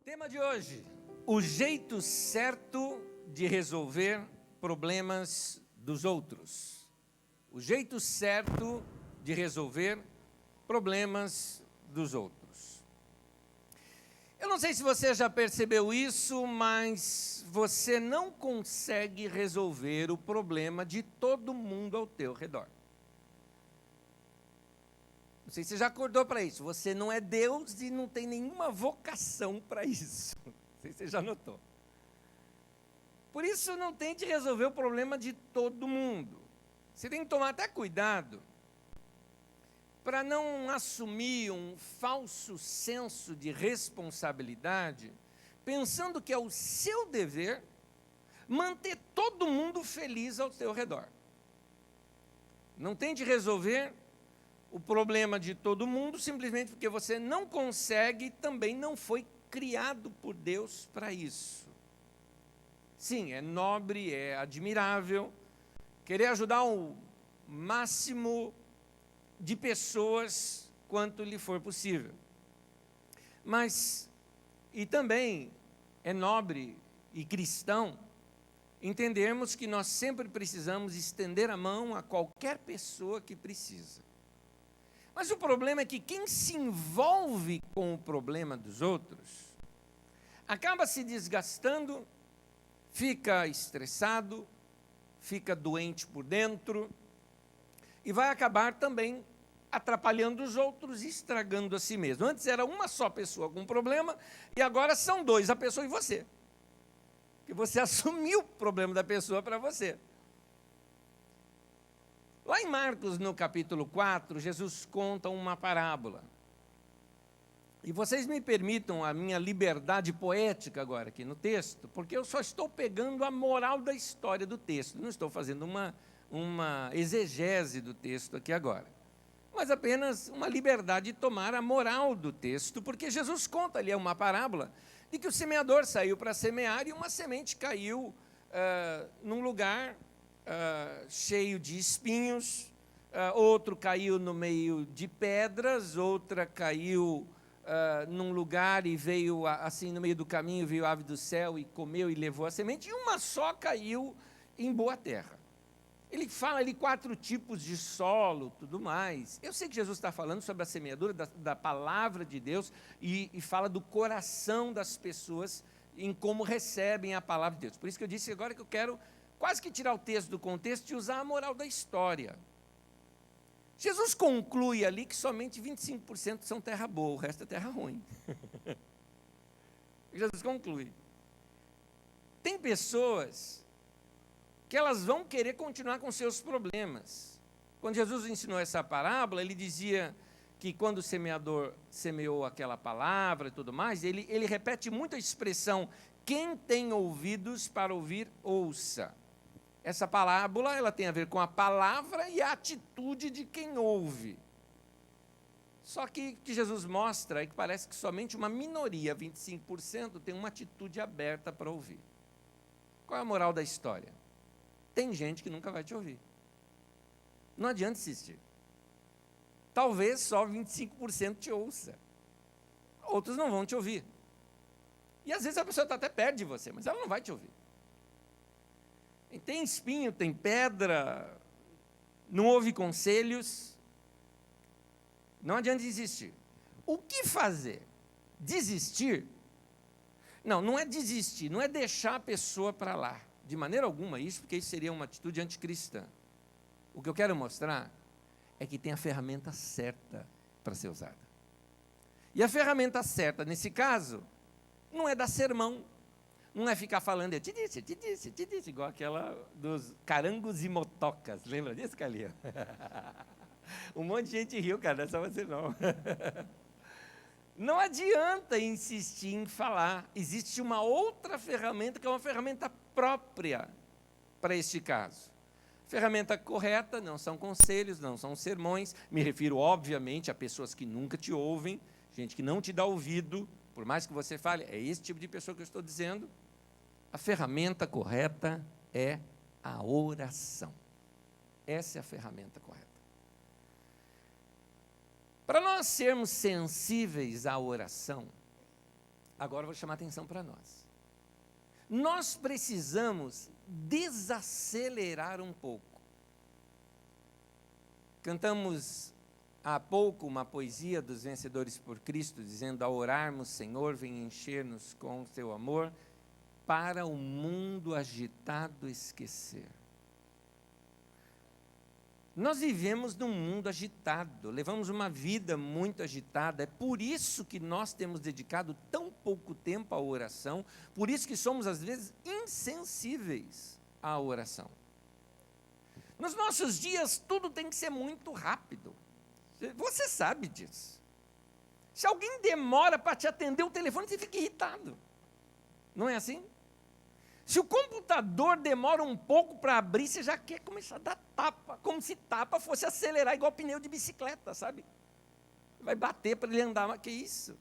Tema de hoje: o jeito certo de resolver problemas dos outros. O jeito certo de resolver problemas dos outros. Eu não sei se você já percebeu isso, mas você não consegue resolver o problema de todo mundo ao teu redor. Não sei se você já acordou para isso. Você não é Deus e não tem nenhuma vocação para isso. Não sei se você já notou. Por isso, não tente resolver o problema de todo mundo. Você tem que tomar até cuidado para não assumir um falso senso de responsabilidade, pensando que é o seu dever manter todo mundo feliz ao seu redor. Não tente resolver o problema de todo mundo simplesmente porque você não consegue e também não foi criado por Deus para isso. Sim, é nobre, é admirável querer ajudar o máximo de pessoas quanto lhe for possível. Mas, e também é nobre e cristão entendermos que nós sempre precisamos estender a mão a qualquer pessoa que precisa. Mas o problema é que quem se envolve com o problema dos outros acaba se desgastando, fica estressado, fica doente por dentro e vai acabar também atrapalhando os outros e estragando a si mesmo. Antes era uma só pessoa com problema e agora são dois, a pessoa e você. Porque você assumiu o problema da pessoa para você. Lá em Marcos, no capítulo 4, Jesus conta uma parábola. E vocês me permitam a minha liberdade poética agora aqui no texto, porque eu só estou pegando a moral da história do texto, não estou fazendo uma exegese do texto aqui agora, mas apenas uma liberdade de tomar a moral do texto, porque Jesus conta ali uma parábola de que o semeador saiu para semear e uma semente caiu num lugar cheio de espinhos, outro caiu no meio de pedras, outra caiu num lugar e veio assim no meio do caminho, veio a ave do céu e comeu e levou a semente, e uma só caiu em boa terra. Ele fala ali 4 tipos de solo, tudo mais. Eu sei que Jesus está falando sobre a semeadura da palavra de Deus e fala do coração das pessoas em como recebem a palavra de Deus. Por isso que eu disse agora que eu quero quase que tirar o texto do contexto e usar a moral da história. Jesus conclui ali que somente 25% são terra boa, o resto é terra ruim. Jesus conclui. Tem pessoas que elas vão querer continuar com seus problemas. Quando Jesus ensinou essa parábola, ele dizia que quando o semeador semeou aquela palavra e tudo mais, ele repete muito a expressão: quem tem ouvidos para ouvir, ouça. Essa parábola ela tem a ver com a palavra e a atitude de quem ouve. Só que o que Jesus mostra é que parece que somente uma minoria, 25%, tem uma atitude aberta para ouvir. Qual é a moral da história? Tem gente que nunca vai te ouvir. Não adianta insistir. Talvez só 25% te ouça. Outros não vão te ouvir. E às vezes a pessoa está até perto de você, mas ela não vai te ouvir. E tem espinho, tem pedra, não ouve conselhos. Não adianta desistir. O que fazer? Desistir? Não, não é desistir, não é deixar a pessoa para lá. De maneira alguma isso, porque isso seria uma atitude anticristã. O que eu quero mostrar é que tem a ferramenta certa para ser usada. E a ferramenta certa, nesse caso, não é dar sermão, não é ficar falando, eu te disse, igual aquela dos carangos e motocas. Lembra disso, Calia? Um monte de gente riu, cara, não é só você não. Não adianta insistir em falar. Existe uma outra ferramenta que é uma ferramenta própria para este caso. Ferramenta correta, não são conselhos, não são sermões. Me refiro, obviamente, a pessoas que nunca te ouvem, gente que não te dá ouvido, por mais que você fale, é esse tipo de pessoa que eu estou dizendo. A ferramenta correta é a oração. Essa é a ferramenta correta. Para nós sermos sensíveis à oração, Agora eu vou chamar atenção para nós. Nós precisamos desacelerar um pouco. Cantamos há pouco uma poesia dos Vencedores por Cristo, dizendo: ao orarmos, Senhor, vem encher-nos com o teu amor, para o mundo agitado esquecer. Nós vivemos num mundo agitado, levamos uma vida muito agitada, é por isso que nós temos dedicado tão pouco tempo à oração, por isso que somos, às vezes, insensíveis à oração. Nos nossos dias, tudo tem que ser muito rápido. Você sabe disso. Se alguém demora para te atender o telefone, você fica irritado. Não é assim? Se o computador demora um pouco para abrir, você já quer começar a dar tapa, como se tapa fosse acelerar igual pneu de bicicleta, sabe? Vai bater para ele andar, mas que isso?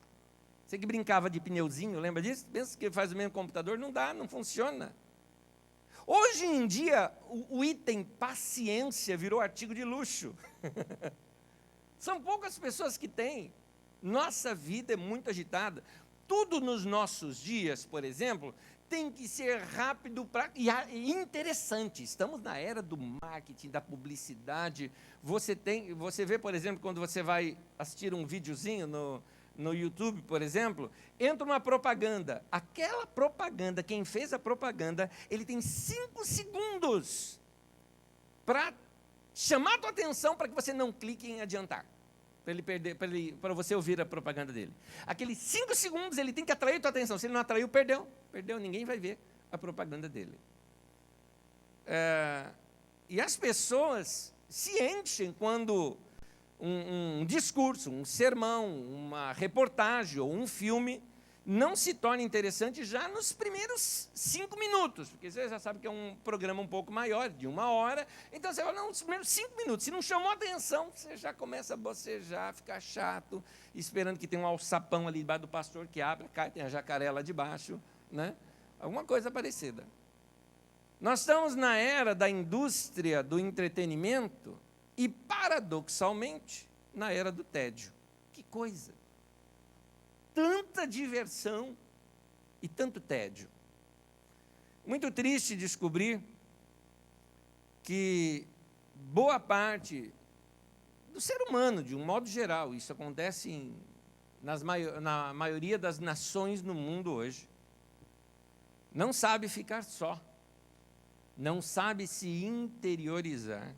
Você que brincava de pneuzinho, lembra disso? Pensa que faz o mesmo computador, não dá, não funciona. Hoje em dia, o item paciência virou artigo de luxo. São poucas pessoas que têm. Nossa vida é muito agitada. Tudo nos nossos dias, por exemplo, tem que ser rápido e interessante. Estamos na era do marketing, da publicidade. Você vê, por exemplo, quando você vai assistir um videozinho no YouTube, por exemplo, entra uma propaganda. Aquela propaganda, quem fez a propaganda, ele tem 5 segundos para chamar a tua atenção para que você não clique em adiantar. Para você ouvir a propaganda dele. Aqueles 5 segundos ele tem que atrair a tua atenção. Se ele não atraiu, perdeu. Perdeu, ninguém vai ver a propaganda dele. E as pessoas se enchem quando um discurso, um sermão, uma reportagem ou um filme não se torna interessante já nos primeiros 5 minutos, porque você já sabe que é um programa um pouco maior, de 1 hora, então você fala, não, nos primeiros 5 minutos, se não chamou a atenção, você já começa a bocejar, ficar chato, esperando que tenha um alçapão ali debaixo do pastor que abre, cai, tem a jacaré lá debaixo, né? Alguma coisa parecida. Nós estamos na era da indústria do entretenimento e, paradoxalmente, na era do tédio. Que coisa! Tanta diversão e tanto tédio. Muito triste descobrir que boa parte do ser humano, de um modo geral, isso acontece na maioria das nações no mundo hoje, não sabe ficar só, não sabe se interiorizar,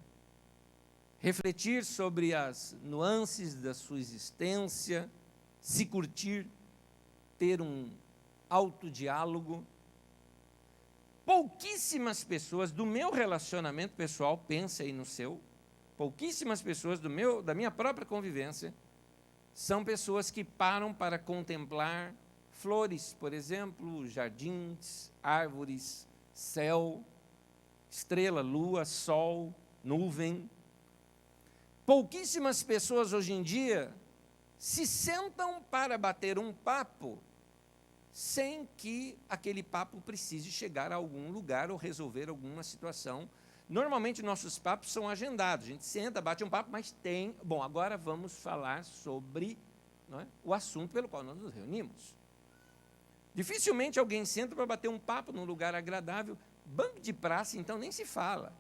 refletir sobre as nuances da sua existência, se curtir, ter um autodiálogo. Pouquíssimas pessoas do meu relacionamento pessoal, pensa aí no seu, pouquíssimas pessoas da minha própria convivência, são pessoas que param para contemplar flores, por exemplo, jardins, árvores, céu, estrela, lua, sol, nuvem. Pouquíssimas pessoas hoje em dia se sentam para bater um papo sem que aquele papo precise chegar a algum lugar ou resolver alguma situação. Normalmente, nossos papos são agendados. A gente senta, bate um papo, mas Bom, agora vamos falar sobre, não é, o assunto pelo qual nós nos reunimos. Dificilmente alguém senta para bater um papo num lugar agradável. Banco de praça, então, nem se fala.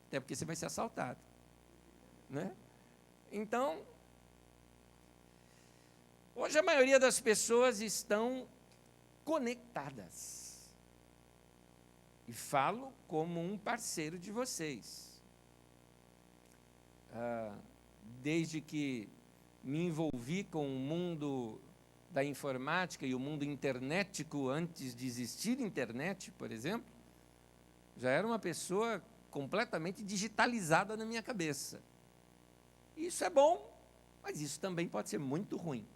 Até porque você vai ser assaltado. Né? Então, hoje a maioria das pessoas estão conectadas. E falo como um parceiro de vocês. Desde que me envolvi com o mundo da informática e o mundo internetico, antes de existir internet, por exemplo, já era uma pessoa completamente digitalizada na minha cabeça. Isso é bom, mas isso também pode ser muito ruim.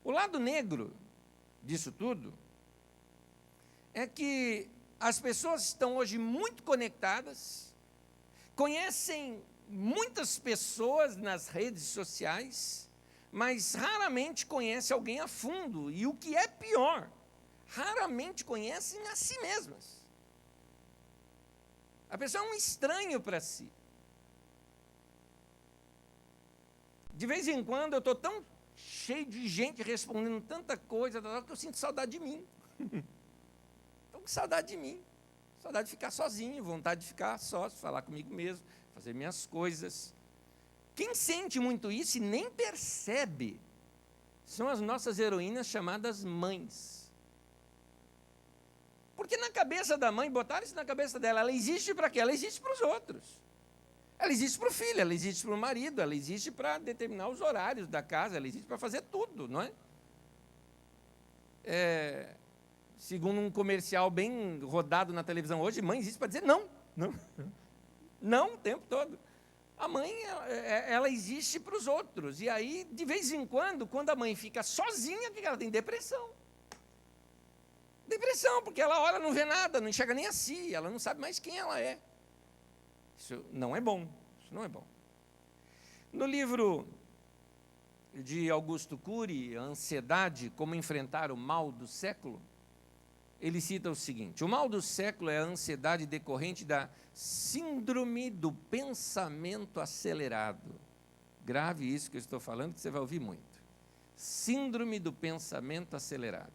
O lado negro disso tudo é que as pessoas estão hoje muito conectadas, conhecem muitas pessoas nas redes sociais, mas raramente conhecem alguém a fundo. E o que é pior, raramente conhecem a si mesmas. A pessoa é um estranho para si. De vez em quando eu estou tão cheio de gente respondendo tanta coisa, que eu sinto saudade de mim. Estou com saudade de mim. Saudade de ficar sozinho, vontade de ficar só, falar comigo mesmo, fazer minhas coisas. Quem sente muito isso e nem percebe são as nossas heroínas chamadas mães. Porque na cabeça da mãe, botaram isso na cabeça dela, ela existe para quê? Ela existe para os outros. Ela existe para o filho, ela existe para o marido, ela existe para determinar os horários da casa, ela existe para fazer tudo, não é? Segundo um comercial bem rodado na televisão hoje, mãe existe para dizer não, não, não o tempo todo. A mãe, ela existe para os outros, e aí, de vez em quando a mãe fica sozinha, o que ela tem? Depressão. Depressão, porque ela olha, não vê nada, não enxerga nem a si, ela não sabe mais quem ela é. Isso não é bom, isso não é bom. No livro de Augusto Cury, A Ansiedade, Como Enfrentar o Mal do Século, ele cita o seguinte: o mal do século é a ansiedade decorrente da síndrome do pensamento acelerado. Grave isso que eu estou falando, que você vai ouvir muito. Síndrome do pensamento acelerado.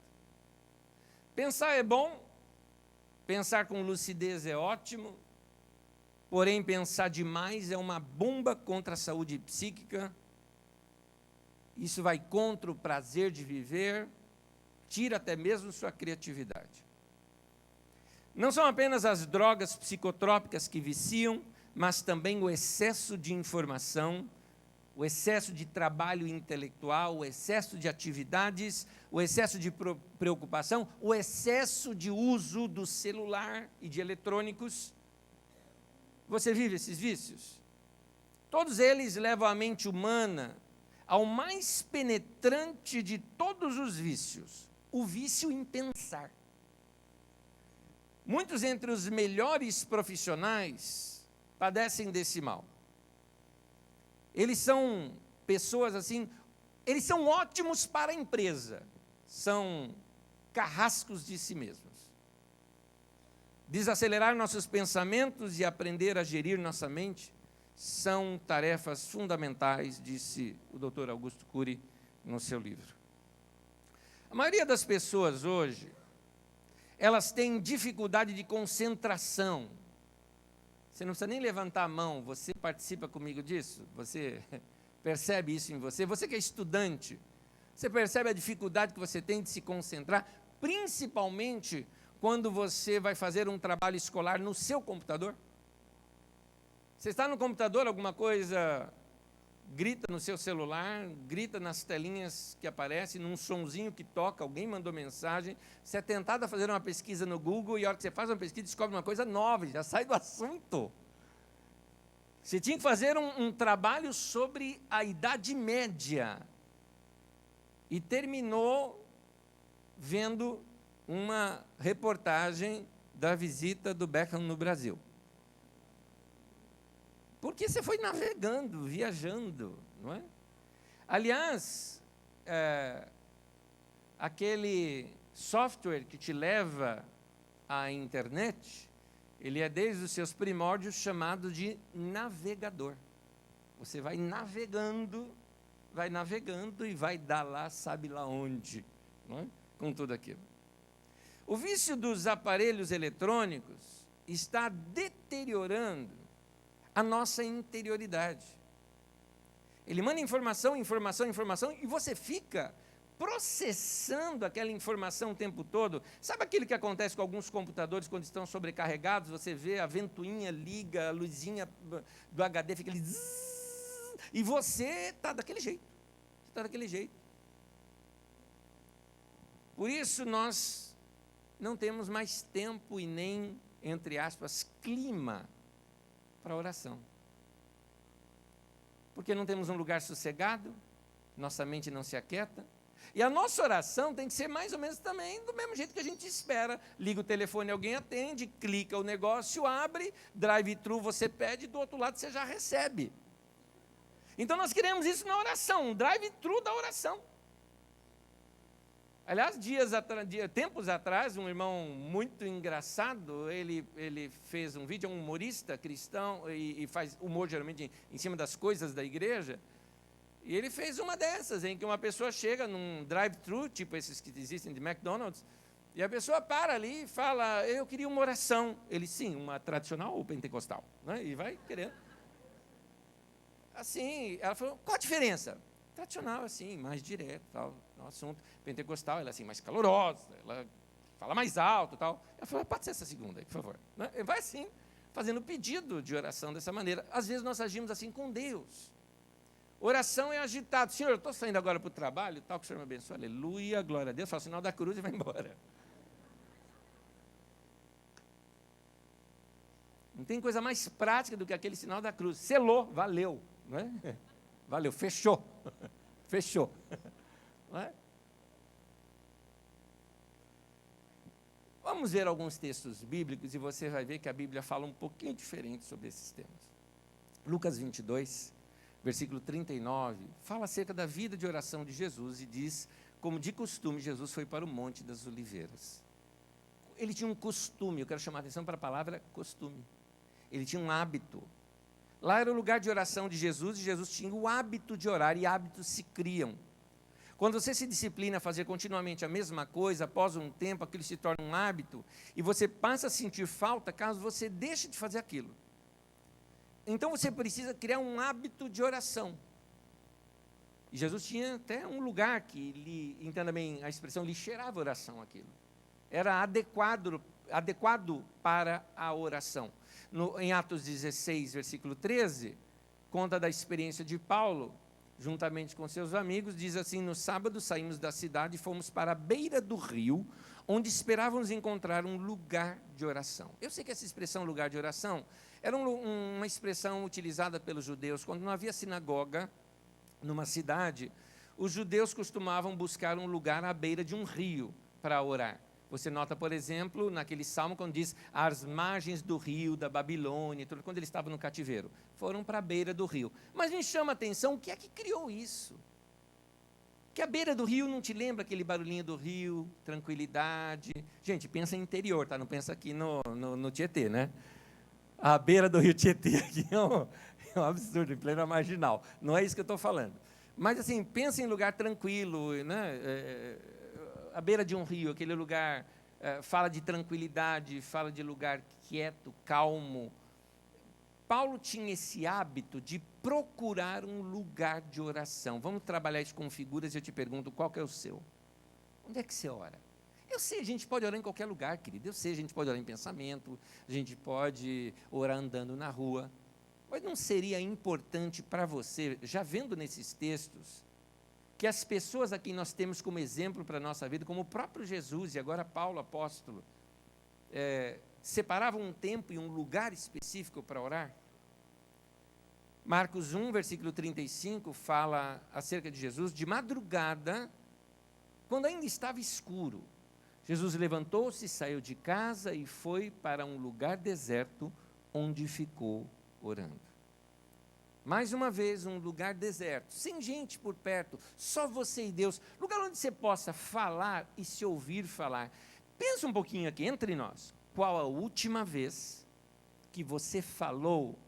Pensar é bom, pensar com lucidez é ótimo, porém pensar demais é uma bomba contra a saúde psíquica. Isso vai contra o prazer de viver, tira até mesmo sua criatividade. Não são apenas as drogas psicotrópicas que viciam, mas também o excesso de informação, o excesso de trabalho intelectual, o excesso de atividades, o excesso de preocupação, o excesso de uso do celular e de eletrônicos. Você vive esses vícios? Todos eles levam a mente humana ao mais penetrante de todos os vícios, o vício em pensar. Muitos entre os melhores profissionais padecem desse mal. Eles são pessoas assim, eles são ótimos para a empresa, são carrascos de si mesmos. Desacelerar nossos pensamentos e aprender a gerir nossa mente são tarefas fundamentais, disse o Dr. Augusto Cury no seu livro. A maioria das pessoas hoje, elas têm dificuldade de concentração. Você não precisa nem levantar a mão, você participa comigo disso? Você percebe isso em você? Você que é estudante, você percebe a dificuldade que você tem de se concentrar, principalmente quando você vai fazer um trabalho escolar no seu computador? Você está no computador, alguma coisa grita no seu celular, grita nas telinhas que aparecem, num sonzinho que toca, alguém mandou mensagem, você é tentado a fazer uma pesquisa no Google e a hora que você faz uma pesquisa descobre uma coisa nova, já sai do assunto. Você tinha que fazer um trabalho sobre a Idade Média e terminou vendo uma reportagem da visita do Beckham no Brasil. Porque você foi navegando, viajando, não é? Aliás, aquele software que te leva à internet, ele é desde os seus primórdios chamado de navegador. Você vai navegando e vai dar lá, sabe lá onde, não é? Com tudo aquilo. O vício dos aparelhos eletrônicos está deteriorando a nossa interioridade. Ele manda informação, informação, informação, e você fica processando aquela informação o tempo todo. Sabe aquilo que acontece com alguns computadores quando estão sobrecarregados? Você vê a ventoinha liga, a luzinha do HD fica ali, zzz, e você está daquele jeito. Você está daquele jeito. Por isso nós não temos mais tempo e nem, entre aspas, clima para a oração. Porque não temos um lugar sossegado, nossa mente não se aquieta, e a nossa oração tem que ser mais ou menos também do mesmo jeito que a gente espera. Liga o telefone, alguém atende, clica o negócio, abre, drive-thru você pede, do outro lado você já recebe. Então nós queremos isso na oração, um drive-thru da oração. Aliás, tempos atrás, um irmão muito engraçado, ele fez um vídeo, é um humorista cristão, e faz humor geralmente em cima das coisas da igreja, E ele fez uma dessas, em que uma pessoa chega num drive-thru, tipo esses que existem de McDonald's, e a pessoa para ali e fala, eu queria uma oração. Ele, sim, uma tradicional ou pentecostal? Né? E vai querendo. Assim, ela falou, qual a diferença? Tradicional, assim, mais direto, tal, no assunto. Pentecostal, ela é assim, mais calorosa, ela fala mais alto, tal. Ela falou, pode ser essa segunda aí, por favor. Né? Vai assim, fazendo pedido de oração dessa maneira. Às vezes nós agimos assim com Deus. Oração é agitado. Senhor, eu estou saindo agora para o trabalho, tal, que o Senhor me abençoe, aleluia, glória a Deus, faz o sinal da cruz e vai embora. Não tem coisa mais prática do que aquele sinal da cruz. Selou, valeu. Não é? Valeu, fechou. Fechou. Não é? Vamos ver alguns textos bíblicos e você vai ver que a Bíblia fala um pouquinho diferente sobre esses temas. Lucas 22, versículo 39, fala acerca da vida de oração de Jesus e diz, como de costume, Jesus foi para o Monte das Oliveiras. Ele tinha um costume, eu quero chamar a atenção para a palavra costume. Ele tinha um hábito. Lá era o lugar de oração de Jesus, e Jesus tinha o hábito de orar, e hábitos se criam. Quando você se disciplina a fazer continuamente a mesma coisa, após um tempo aquilo se torna um hábito, e você passa a sentir falta caso você deixe de fazer aquilo. Então você precisa criar um hábito de oração. E Jesus tinha até um lugar que lhe, entenda bem a expressão, lhe cheirava oração aquilo. Era adequado para a oração. Em Atos 16, versículo 13, conta da experiência de Paulo, juntamente com seus amigos, diz assim, no sábado saímos da cidade e fomos para a beira do rio, onde esperávamos encontrar um lugar de oração. Eu sei que essa expressão lugar de oração era uma expressão utilizada pelos judeus, quando não havia sinagoga numa cidade, os judeus costumavam buscar um lugar à beira de um rio para orar. Você nota, por exemplo, naquele salmo, quando diz, às margens do rio da Babilônia, quando eles estavam no cativeiro, foram para a beira do rio. Mas me chama a atenção, o que é que criou isso? Que a beira do rio não te lembra aquele barulhinho do rio, tranquilidade? Gente, pensa em interior, tá? Não pensa aqui no Tietê, né? A beira do rio Tietê aqui é um absurdo, em plena marginal. Não é isso que eu estou falando. Mas, assim, pensa em lugar tranquilo, né? À beira de um rio, aquele lugar fala de tranquilidade, fala de lugar quieto, calmo. Paulo tinha esse hábito de procurar um lugar de oração. Vamos trabalhar isso com figuras e eu te pergunto, qual que é o seu? Onde é que você ora? Eu sei, a gente pode orar em qualquer lugar, querido. Eu sei, a gente pode orar em pensamento, a gente pode orar andando na rua. Mas não seria importante para você, já vendo nesses textos, que as pessoas a quem nós temos como exemplo para a nossa vida, como o próprio Jesus e agora Paulo, apóstolo, separavam um tempo e um lugar específico para orar? Marcos 1, versículo 35, fala acerca de Jesus, de madrugada, quando ainda estava escuro, Jesus levantou-se, saiu de casa e foi para um lugar deserto, onde ficou orando. Mais uma vez, um lugar deserto, sem gente por perto, só você e Deus, lugar onde você possa falar e se ouvir falar. Pensa um pouquinho aqui, entre nós, qual a última vez que você falou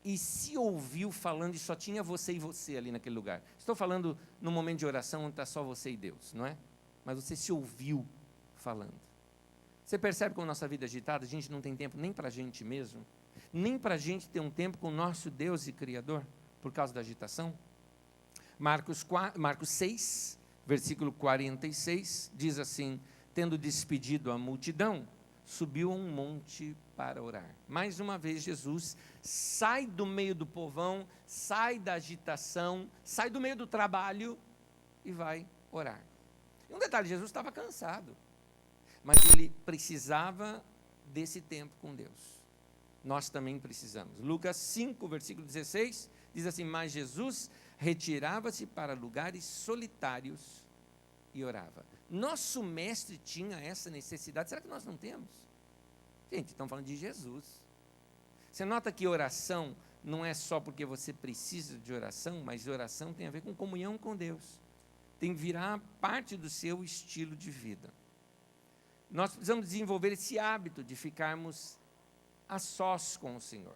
e se ouviu falando e só tinha você e você ali naquele lugar? Estou falando num momento de oração onde está só você e Deus, não é? Mas você se ouviu falando. Você percebe como nossa vida é agitada, a gente não tem tempo nem para a gente mesmo? Nem para a gente ter um tempo com o nosso Deus e Criador, por causa da agitação? Marcos 6, versículo 46, diz assim, tendo despedido a multidão, subiu a um monte para orar. Mais uma vez, Jesus sai do meio do povão, sai da agitação, sai do meio do trabalho e vai orar. E um detalhe, Jesus estava cansado, mas ele precisava desse tempo com Deus. Nós também precisamos. Lucas 5, versículo 16, diz assim, mas Jesus retirava-se para lugares solitários e orava. Nosso mestre tinha essa necessidade, será que nós não temos? Gente, estamos falando de Jesus. Você nota que oração não é só porque você precisa de oração, mas oração tem a ver com comunhão com Deus. Tem que virar parte do seu estilo de vida. Nós precisamos desenvolver esse hábito de ficarmos a sós com o Senhor.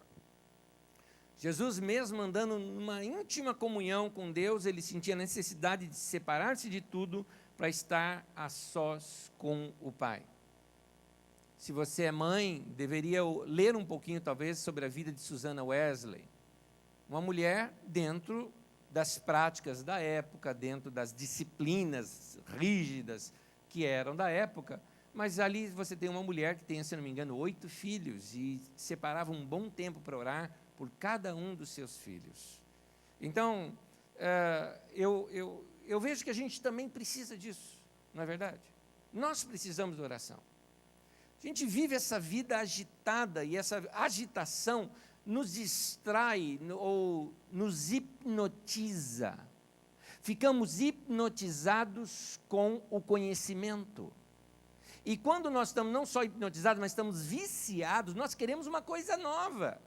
Jesus mesmo andando numa íntima comunhão com Deus, ele sentia a necessidade de separar-se de tudo para estar a sós com o Pai. Se você é mãe, deveria ler um pouquinho, talvez, sobre a vida de Susanna Wesley. Uma mulher dentro das práticas da época, dentro das disciplinas rígidas que eram da época, mas ali você tem uma mulher que tem, se não me engano, 8 filhos e separava um bom tempo para orar por cada um dos seus filhos. Então, eu vejo que a gente também precisa disso, não é verdade? Nós precisamos de oração. A gente vive essa vida agitada e essa agitação nos distrai ou nos hipnotiza. Ficamos hipnotizados com o conhecimento. E quando nós estamos não só hipnotizados, mas estamos viciados, nós queremos uma coisa nova.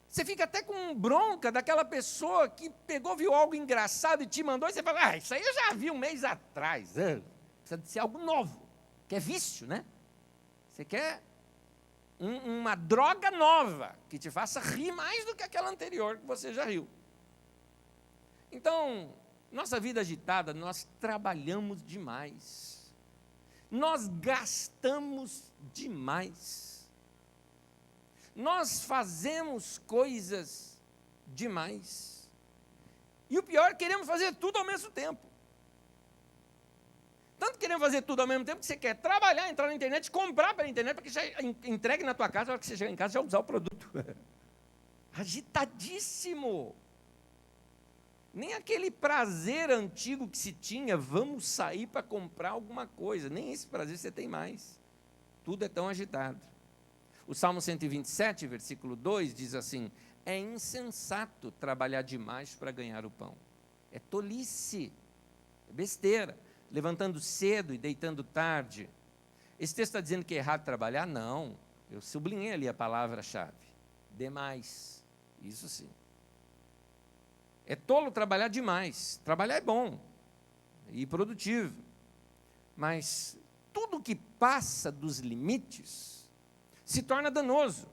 Você fica até com bronca daquela pessoa que pegou, viu algo engraçado e te mandou, e você fala, isso aí eu já vi um mês atrás. Precisa de ser algo novo, que é vício, né? Você quer uma droga nova, que te faça rir mais do que aquela anterior que você já riu. Então, nossa vida agitada, nós trabalhamos demais. Nós gastamos demais. Nós fazemos coisas demais. E o pior, queremos fazer tudo ao mesmo tempo. Tanto queremos fazer tudo ao mesmo tempo que você quer trabalhar, entrar na internet, comprar pela internet, para que já entregue na tua casa, na hora que você chegar em casa, já usar o produto. Agitadíssimo. Nem aquele prazer antigo que se tinha, vamos sair para comprar alguma coisa, nem esse prazer você tem mais. Tudo é tão agitado. O Salmo 127, versículo 2, diz assim, é insensato trabalhar demais para ganhar o pão. É tolice, é besteira. Levantando cedo e deitando tarde. Esse texto está dizendo que é errado trabalhar? Não. Eu sublinhei ali a palavra-chave. Demais. Isso sim. É tolo trabalhar demais. Trabalhar é bom e produtivo. Mas tudo que passa dos limites se torna danoso.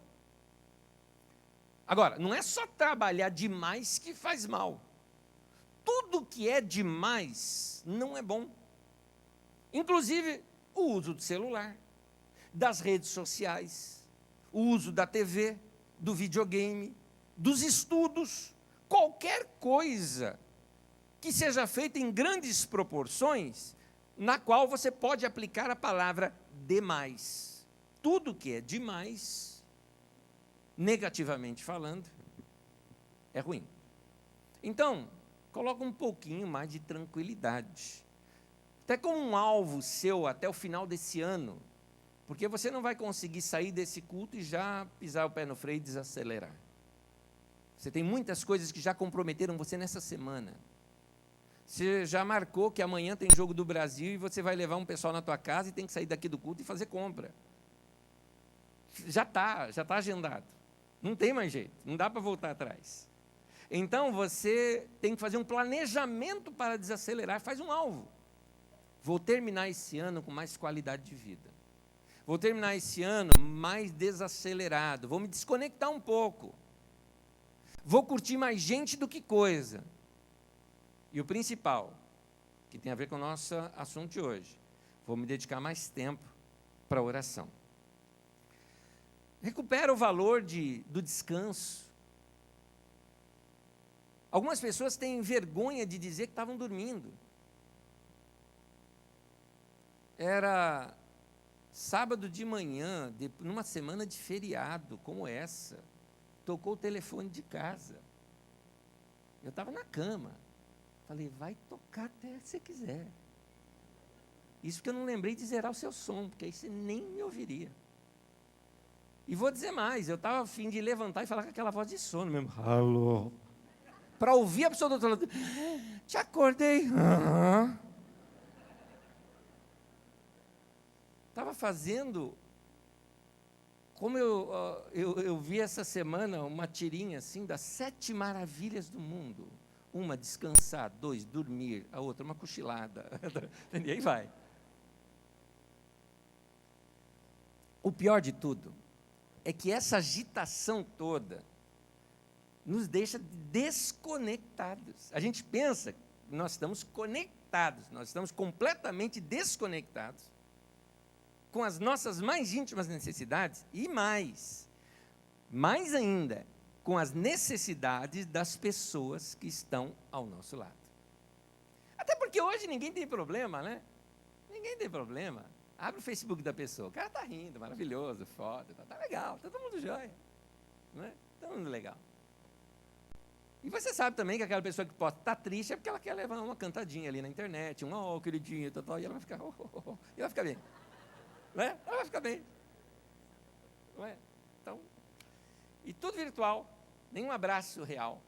Agora, não é só trabalhar demais que faz mal. Tudo que é demais não é bom. Inclusive, o uso do celular, das redes sociais, o uso da TV, do videogame, dos estudos, qualquer coisa que seja feita em grandes proporções, na qual você pode aplicar a palavra demais. Tudo que é demais, negativamente falando, é ruim. Então, coloca um pouquinho mais de tranquilidade. Até como um alvo seu até o final desse ano, porque você não vai conseguir sair desse culto e já pisar o pé no freio e desacelerar. Você tem muitas coisas que já comprometeram você nessa semana. Você já marcou que amanhã tem jogo do Brasil e você vai levar um pessoal na tua casa e tem que sair daqui do culto e fazer compra. Já está agendado. Não tem mais jeito, não dá para voltar atrás. Então você tem que fazer um planejamento para desacelerar, faz um alvo. Vou terminar esse ano com mais qualidade de vida. Vou terminar esse ano mais desacelerado. Vou me desconectar um pouco. Vou curtir mais gente do que coisa. E o principal, que tem a ver com o nosso assunto de hoje, vou me dedicar mais tempo para a oração. Recupera o valor do descanso. Algumas pessoas têm vergonha de dizer que estavam dormindo. Era sábado de manhã, numa semana de feriado como essa, tocou o telefone de casa. Eu estava na cama. Falei, vai tocar até se quiser. Isso porque eu não lembrei de zerar o seu som, porque aí você nem me ouviria. E vou dizer mais, eu estava a fim de levantar e falar com aquela voz de sono mesmo. Alô? Para ouvir a pessoa do outro lado. Te acordei. Aham. Estava fazendo, como eu vi essa semana, uma tirinha assim, das 7 maravilhas do mundo. Uma, descansar. 2, dormir. A outra, uma cochilada. E aí vai. O pior de tudo é que essa agitação toda nos deixa desconectados. A gente pensa que nós estamos conectados, nós estamos completamente desconectados com as nossas mais íntimas necessidades e mais ainda, com as necessidades das pessoas que estão ao nosso lado. Até porque hoje ninguém tem problema, né? Ninguém tem problema. Abre o Facebook da pessoa, o cara está rindo, maravilhoso, foda, tá legal, tá todo mundo jóia, não é? Todo mundo legal. E você sabe também que aquela pessoa que pode estar triste é porque ela quer levar uma cantadinha ali na internet, queridinho, e ela vai ficar, e vai ficar bem. Não é? Ela vai ficar bem. Não é? Então, e tudo virtual, nenhum abraço real.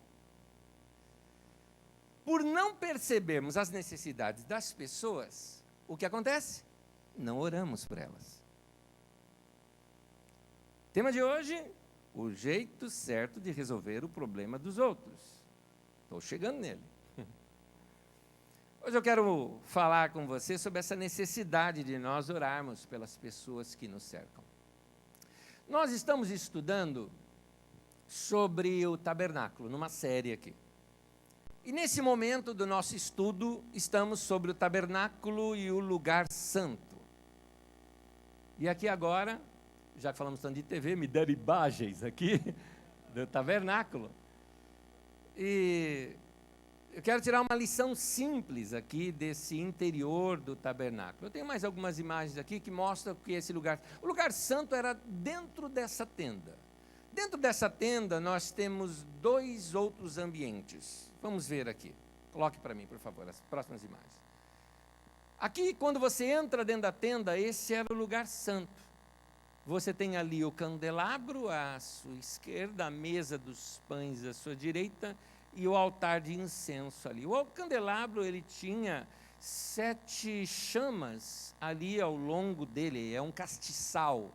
Por não percebermos as necessidades das pessoas, o que acontece? Não oramos por elas. Tema de hoje, o jeito certo de resolver o problema dos outros. Estou chegando nele. Hoje eu quero falar com você sobre essa necessidade de nós orarmos pelas pessoas que nos cercam. Nós estamos estudando sobre o tabernáculo, numa série aqui. E nesse momento do nosso estudo, estamos sobre o tabernáculo e o lugar santo. E aqui agora, já que falamos tanto de TV, me deram imagens aqui do tabernáculo. E eu quero tirar uma lição simples aqui desse interior do tabernáculo. Eu tenho mais algumas imagens aqui que mostram que esse lugar... O lugar santo era dentro dessa tenda. Dentro dessa tenda nós temos 2 outros ambientes. Vamos ver aqui. Coloque para mim, por favor, as próximas imagens. Aqui, quando você entra dentro da tenda, esse era o lugar santo. Você tem ali o candelabro à sua esquerda, a mesa dos pães à sua direita e o altar de incenso ali. O candelabro, ele tinha 7 chamas ali ao longo dele, é um castiçal.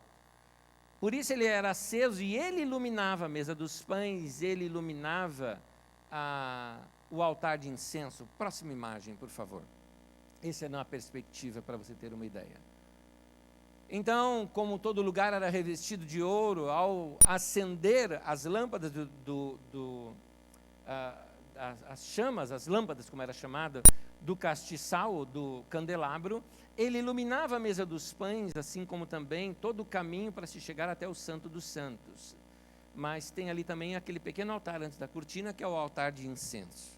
Por isso ele era aceso e ele iluminava a mesa dos pães, ele iluminava o altar de incenso. Próxima imagem, por favor. Essa é uma perspectiva para você ter uma ideia. Então, como todo lugar era revestido de ouro, ao acender as lâmpadas as chamas, as lâmpadas, como era chamada, do castiçal, do candelabro, ele iluminava a mesa dos pães, assim como também todo o caminho para se chegar até o Santo dos Santos. Mas tem ali também aquele pequeno altar antes da cortina, que é o altar de incenso.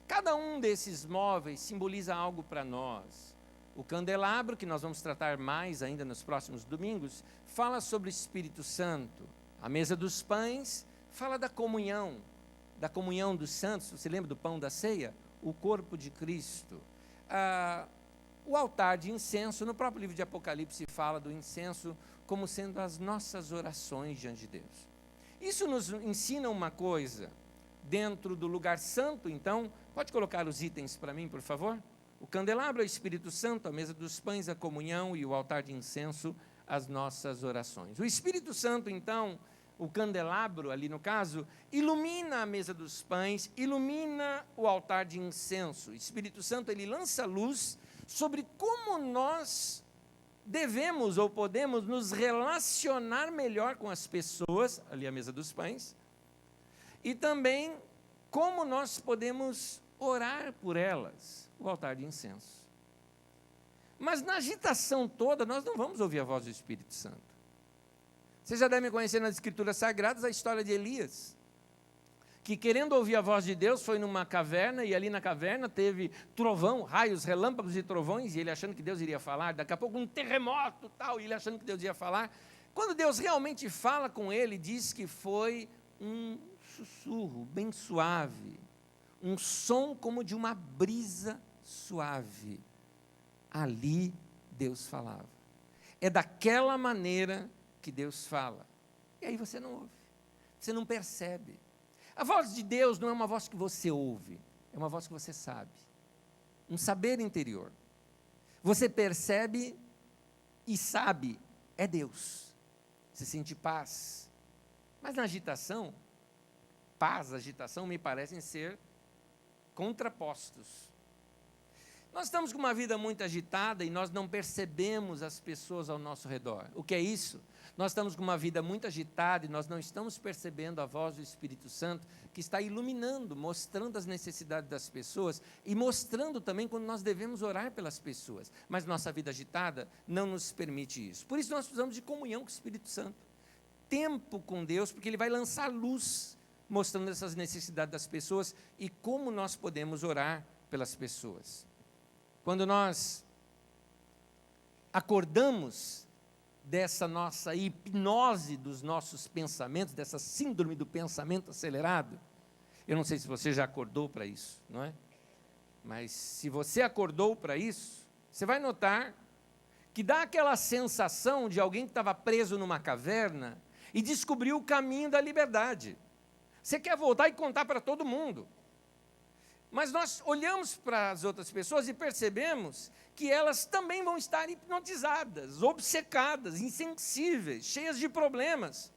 Cada um desses móveis simboliza algo para nós. O candelabro, que nós vamos tratar mais ainda nos próximos domingos, fala sobre o Espírito Santo. A mesa dos pães fala da comunhão dos santos. Você lembra do pão da ceia? O corpo de Cristo. O altar de incenso, no próprio livro de Apocalipse, fala do incenso como sendo as nossas orações diante de Deus. Isso nos ensina uma coisa. Dentro do lugar santo, então, pode colocar os itens para mim, por favor? O candelabro é o Espírito Santo, a mesa dos pães, a comunhão, e o altar de incenso, as nossas orações. O Espírito Santo, então, o candelabro, ali no caso, ilumina a mesa dos pães, ilumina o altar de incenso. O Espírito Santo, ele lança luz sobre como nós devemos ou podemos nos relacionar melhor com as pessoas, ali a mesa dos pães, e também como nós podemos orar por elas, o altar de incenso. Mas na agitação toda, nós não vamos ouvir a voz do Espírito Santo. Vocês já devem conhecer nas Escrituras Sagradas a história de Elias, que querendo ouvir a voz de Deus, foi numa caverna, e ali na caverna teve trovão, raios, relâmpagos e trovões, e ele achando que Deus iria falar, daqui a pouco um terremoto, tal, e ele achando que Deus ia falar. Quando Deus realmente fala com ele, diz que foi um sussurro bem suave, um som como de uma brisa suave. Ali Deus falava. É daquela maneira que Deus fala. E aí você não ouve, você não percebe. A voz de Deus não é uma voz que você ouve, é uma voz que você sabe. Um saber interior. Você percebe e sabe, é Deus. Você sente paz. Mas na agitação, paz e agitação me parecem ser contrapostos. Nós estamos com uma vida muito agitada e nós não percebemos as pessoas ao nosso redor. O que é isso? Nós estamos com uma vida muito agitada e nós não estamos percebendo a voz do Espírito Santo que está iluminando, mostrando as necessidades das pessoas e mostrando também quando nós devemos orar pelas pessoas. Mas nossa vida agitada não nos permite isso. Por isso nós precisamos de comunhão com o Espírito Santo. Tempo com Deus, porque Ele vai lançar luz, mostrando essas necessidades das pessoas e como nós podemos orar pelas pessoas. Quando nós acordamos dessa nossa hipnose dos nossos pensamentos, dessa síndrome do pensamento acelerado, eu não sei se você já acordou para isso, não é? Mas se você acordou para isso, você vai notar que dá aquela sensação de alguém que estava preso numa caverna e descobriu o caminho da liberdade. Você quer voltar e contar para todo mundo. Mas nós olhamos para as outras pessoas e percebemos que elas também vão estar hipnotizadas, obcecadas, insensíveis, cheias de problemas.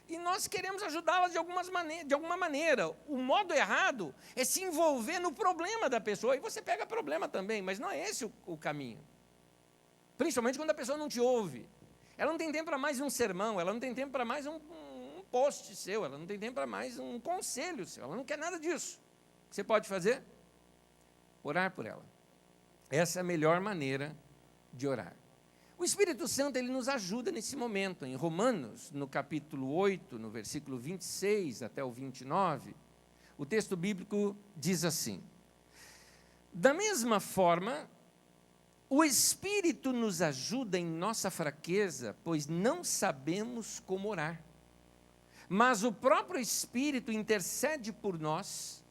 E nós queremos ajudá-las de alguma maneira. O modo errado é se envolver no problema da pessoa. E você pega problema também, mas não é esse o caminho. Principalmente quando a pessoa não te ouve. Ela não tem tempo para mais um sermão, ela não tem tempo para mais um post seu, ela não tem tempo para mais um conselho seu, ela não quer nada disso. O que você pode fazer? Orar por ela. Essa é a melhor maneira de orar. O Espírito Santo, ele nos ajuda nesse momento. Em Romanos, no capítulo 8, no versículo 26 até o 29, o texto bíblico diz assim: da mesma forma, o Espírito nos ajuda em nossa fraqueza, pois não sabemos como orar. Mas o próprio Espírito intercede por nós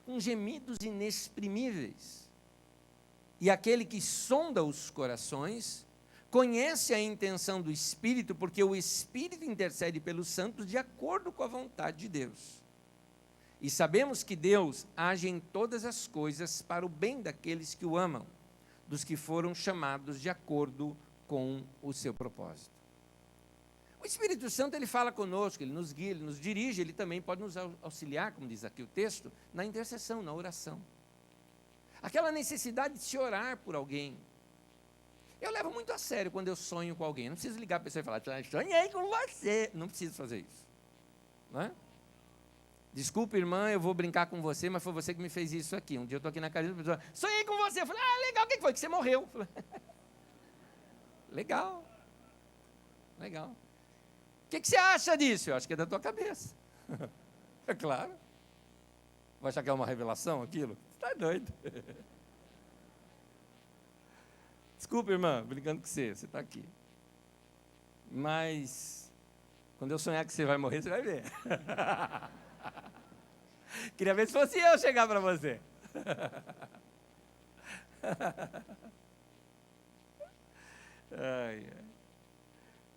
com gemidos inexprimíveis. E aquele que sonda os corações conhece a intenção do Espírito, porque o Espírito intercede pelos santos de acordo com a vontade de Deus. E sabemos que Deus age em todas as coisas para o bem daqueles que o amam, dos que foram chamados de acordo com o seu propósito. O Espírito Santo, ele fala conosco, ele nos guia, ele nos dirige, ele também pode nos auxiliar, como diz aqui o texto, na intercessão, na oração. Aquela necessidade de se orar por alguém. Eu levo muito a sério quando eu sonho com alguém. Não preciso ligar para a pessoa e falar, sonhei com você. Não preciso fazer isso. Não é? Desculpa, irmã, eu vou brincar com você, mas foi você que me fez isso aqui. Um dia eu estou aqui na casa da pessoa, sonhei com você. Eu falei, legal, o que foi? Que você morreu. Falei, legal. Legal. O que você acha disso? Eu acho que é da tua cabeça. É claro. Vai achar que é uma revelação aquilo? Você está doido. Desculpa, irmã, brincando com você está aqui. Mas, quando eu sonhar que você vai morrer, você vai ver. Queria ver se fosse eu chegar para você.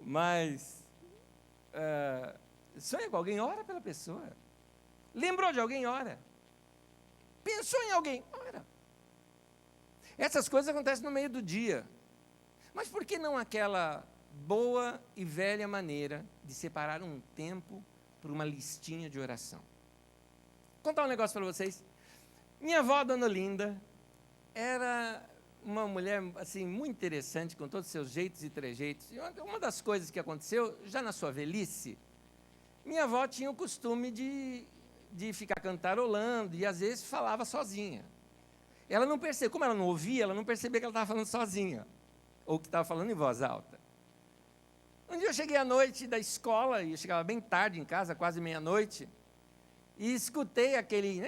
Mas, sonha com alguém, ora pela pessoa. Lembrou de alguém, ora. Pensou em alguém, ora. Essas coisas acontecem no meio do dia. Mas por que não aquela boa e velha maneira de separar um tempo para uma listinha de oração? Vou contar um negócio para vocês. Minha avó, Dona Linda, era uma mulher assim, muito interessante, com todos os seus jeitos e trejeitos. E uma das coisas que aconteceu, já na sua velhice, minha avó tinha o costume de ficar cantarolando e às vezes falava sozinha. Ela não percebia, como ela não ouvia, ela não percebia que ela estava falando sozinha, ou que estava falando em voz alta. Um dia eu cheguei à noite da escola, e eu chegava bem tarde em casa, quase meia-noite, e escutei aquele,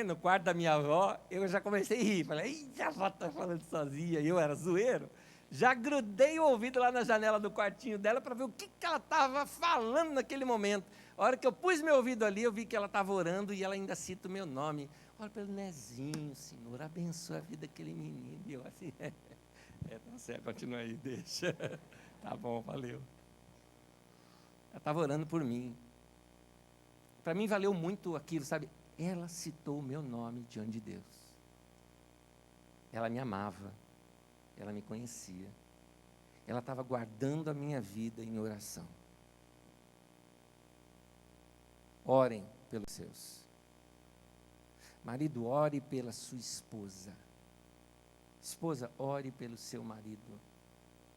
no quarto da minha avó, eu já comecei a rir, falei, a avó está falando sozinha, e eu era zoeiro. Já grudei o ouvido lá na janela do quartinho dela para ver o que ela estava falando naquele momento. A hora que eu pus meu ouvido ali, eu vi que ela estava orando e ela ainda cita o meu nome. Olha pelo Nezinho, Senhor, abençoa a vida daquele menino. E eu assim, tá certo, continua aí, deixa. Tá bom, valeu. Ela estava orando por mim. Para mim valeu muito aquilo, sabe? Ela citou o meu nome diante de Deus. Ela me amava. Ela me conhecia. Ela estava guardando a minha vida em oração. Orem pelos seus. Marido, ore pela sua esposa. Esposa, ore pelo seu marido.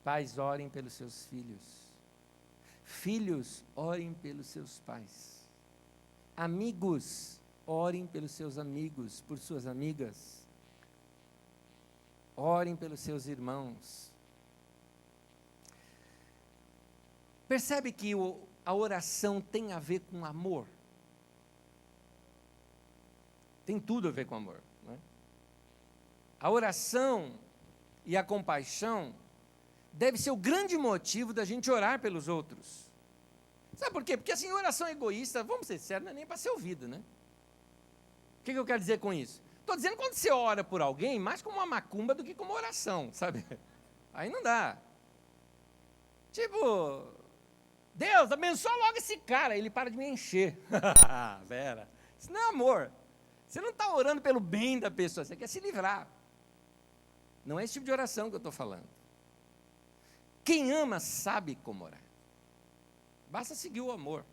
Pais, orem pelos seus filhos. Filhos, orem pelos seus pais. Amigos, orem pelos seus amigos, por suas amigas. Orem pelos seus irmãos. Percebe que a oração tem a ver com amor? Tem tudo a ver com amor, né? A oração e a compaixão deve ser o grande motivo da gente orar pelos outros. Sabe por quê? Porque assim, oração egoísta, vamos ser sérios, não é nem para ser ouvido, né? O que eu quero dizer com isso? Estou dizendo quando você ora por alguém, mais como uma macumba do que como oração, sabe? Aí não dá. Tipo, Deus, abençoa logo esse cara, ele para de me encher. Vera, isso não é amor. Você não está orando pelo bem da pessoa, você quer se livrar. Não é esse tipo de oração que eu estou falando. Quem ama sabe como orar. Basta seguir o amor.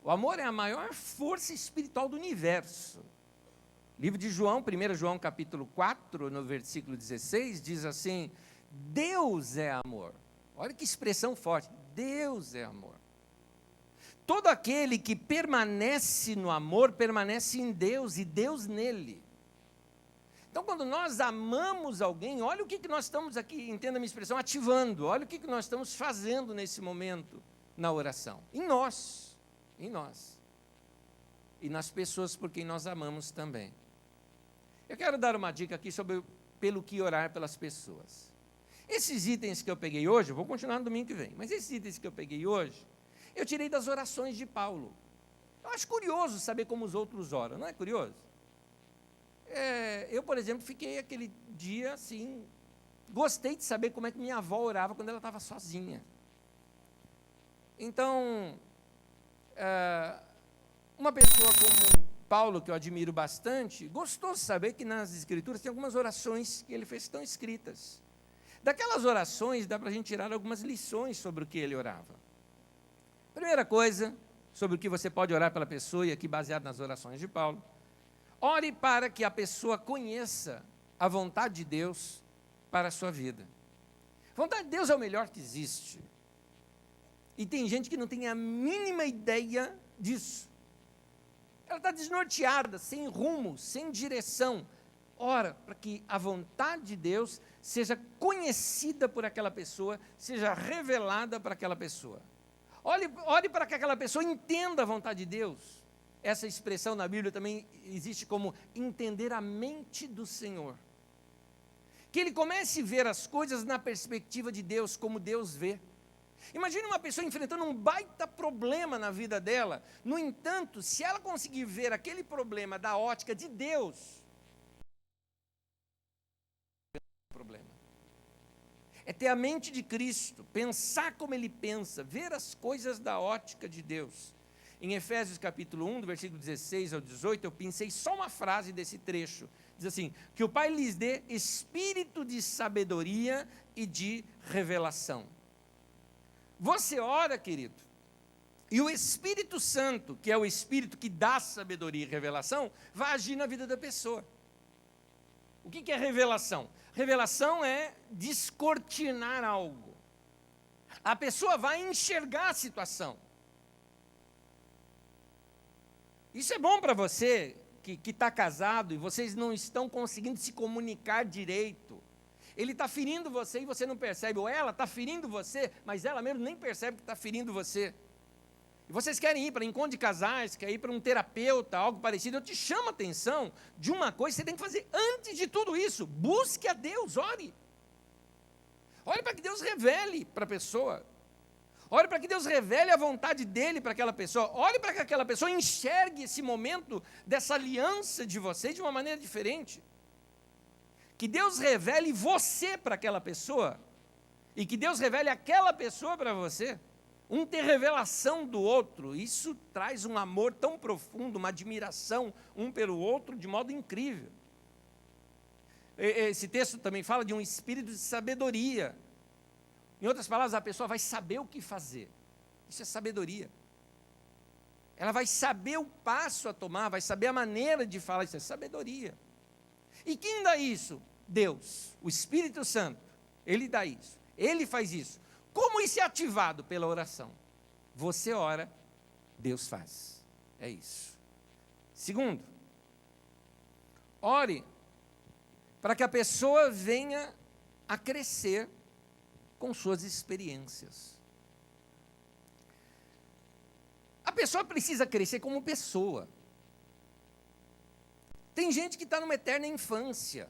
O amor é a maior força espiritual do universo. Livro de João, 1 João capítulo 4, no versículo 16, diz assim: Deus é amor. Olha que expressão forte, Deus é amor. Todo aquele que permanece no amor, permanece em Deus e Deus nele. Então, quando nós amamos alguém, olha o que nós estamos aqui, entenda a minha expressão, ativando. Olha o que nós estamos fazendo nesse momento na oração. Em nós. E nas pessoas por quem nós amamos também. Eu quero dar uma dica aqui sobre pelo que orar pelas pessoas. Esses itens que eu peguei hoje, eu vou continuar no domingo que vem, mas esses itens que eu peguei hoje, eu tirei das orações de Paulo. Eu acho curioso saber como os outros oram, não é curioso? Eu, por exemplo, fiquei aquele dia assim, gostei de saber como é que minha avó orava quando ela estava sozinha. Então, uma pessoa como Paulo, que eu admiro bastante, gostou de saber que nas Escrituras tem algumas orações que ele fez que estão escritas. Daquelas orações dá para a gente tirar algumas lições sobre o que ele orava. Primeira coisa, sobre o que você pode orar pela pessoa, e aqui baseado nas orações de Paulo, ore para que a pessoa conheça a vontade de Deus para a sua vida. A vontade de Deus é o melhor que existe. E tem gente que não tem a mínima ideia disso. Ela está desnorteada, sem rumo, sem direção. Ora para que a vontade de Deus seja conhecida por aquela pessoa, seja revelada para aquela pessoa. Ore para que aquela pessoa entenda a vontade de Deus. Essa expressão na Bíblia também existe como entender a mente do Senhor. Que ele comece a ver as coisas na perspectiva de Deus, como Deus vê. Imagine uma pessoa enfrentando um baita problema na vida dela. No entanto, se ela conseguir ver aquele problema da ótica de Deus, problema. É ter a mente de Cristo, pensar como Ele pensa, ver as coisas da ótica de Deus. Em Efésios capítulo 1, do versículo 16 ao 18, eu pensei só uma frase desse trecho. Diz assim, que o Pai lhes dê espírito de sabedoria e de revelação. Você ora, querido, e o Espírito Santo, que é o Espírito que dá sabedoria e revelação, vai agir na vida da pessoa. O que é revelação? Revelação é descortinar algo. A pessoa vai enxergar a situação. Isso é bom para você que está casado e vocês não estão conseguindo se comunicar direito. Ele está ferindo você e você não percebe, ou ela está ferindo você, mas ela mesmo nem percebe que está ferindo você. E vocês querem ir para encontro de casais, querem ir para um terapeuta, algo parecido, eu te chamo a atenção de uma coisa que você tem que fazer antes de tudo isso. Busque a Deus, ore. Ore para que Deus revele para a pessoa. Ore para que Deus revele a vontade dEle para aquela pessoa. Ore para que aquela pessoa enxergue esse momento dessa aliança de vocês de uma maneira diferente. Que Deus revele você para aquela pessoa e que Deus revele aquela pessoa para você. Um ter revelação do outro, isso traz um amor tão profundo, uma admiração um pelo outro de modo incrível. Esse texto também fala de um espírito de sabedoria. Em outras palavras, a pessoa vai saber o que fazer. Isso é sabedoria. Ela vai saber o passo a tomar, vai saber a maneira de falar, isso é sabedoria. E quem dá isso? Deus, o Espírito Santo, Ele dá isso, Ele faz isso. Como isso é ativado? Pela oração. Você ora, Deus faz. É isso. Segundo, ore para que a pessoa venha a crescer com suas experiências. A pessoa precisa crescer como pessoa. Tem gente que está numa eterna infância.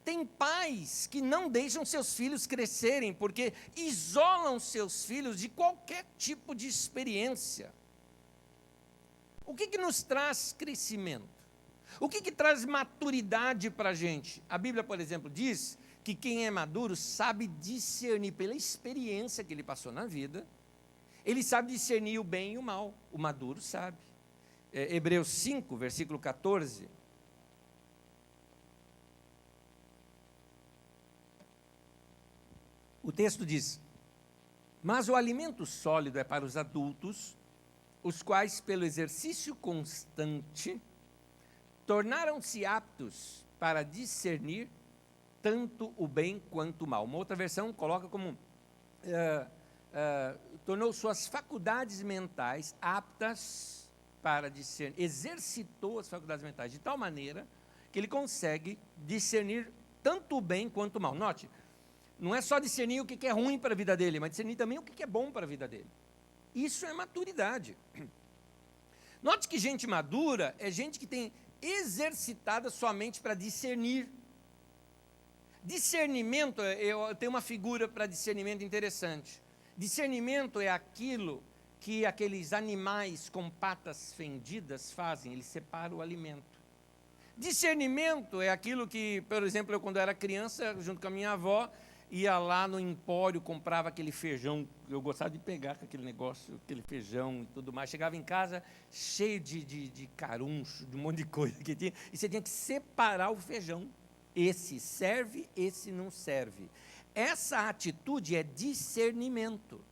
Tem pais que não deixam seus filhos crescerem, porque isolam seus filhos de qualquer tipo de experiência. O que nos traz crescimento? O que traz maturidade para a gente? A Bíblia, por exemplo, diz que quem é maduro sabe discernir pela experiência que ele passou na vida, ele sabe discernir o bem e o mal. O maduro sabe. Hebreus 5, versículo 14. O texto diz: mas o alimento sólido é para os adultos, os quais, pelo exercício constante, tornaram-se aptos para discernir tanto o bem quanto o mal. Uma outra versão coloca como tornou suas faculdades mentais aptas para discernir, exercitou as faculdades mentais de tal maneira que ele consegue discernir tanto o bem quanto o mal. Note, não é só discernir o que é ruim para a vida dele, mas discernir também o que é bom para a vida dele. Isso é maturidade. Note que gente madura é gente que tem exercitado a sua mente para discernir. Discernimento, eu tenho uma figura para discernimento interessante. Discernimento é aquilo que aqueles animais com patas fendidas fazem, eles separam o alimento. Discernimento é aquilo que, por exemplo, eu quando era criança, junto com a minha avó, ia lá no empório, comprava aquele feijão, eu gostava de pegar aquele negócio, aquele feijão e tudo mais, chegava em casa cheio de caruncho, de um monte de coisa que tinha, e você tinha que separar o feijão, esse serve, esse não serve. Essa atitude é discernimento.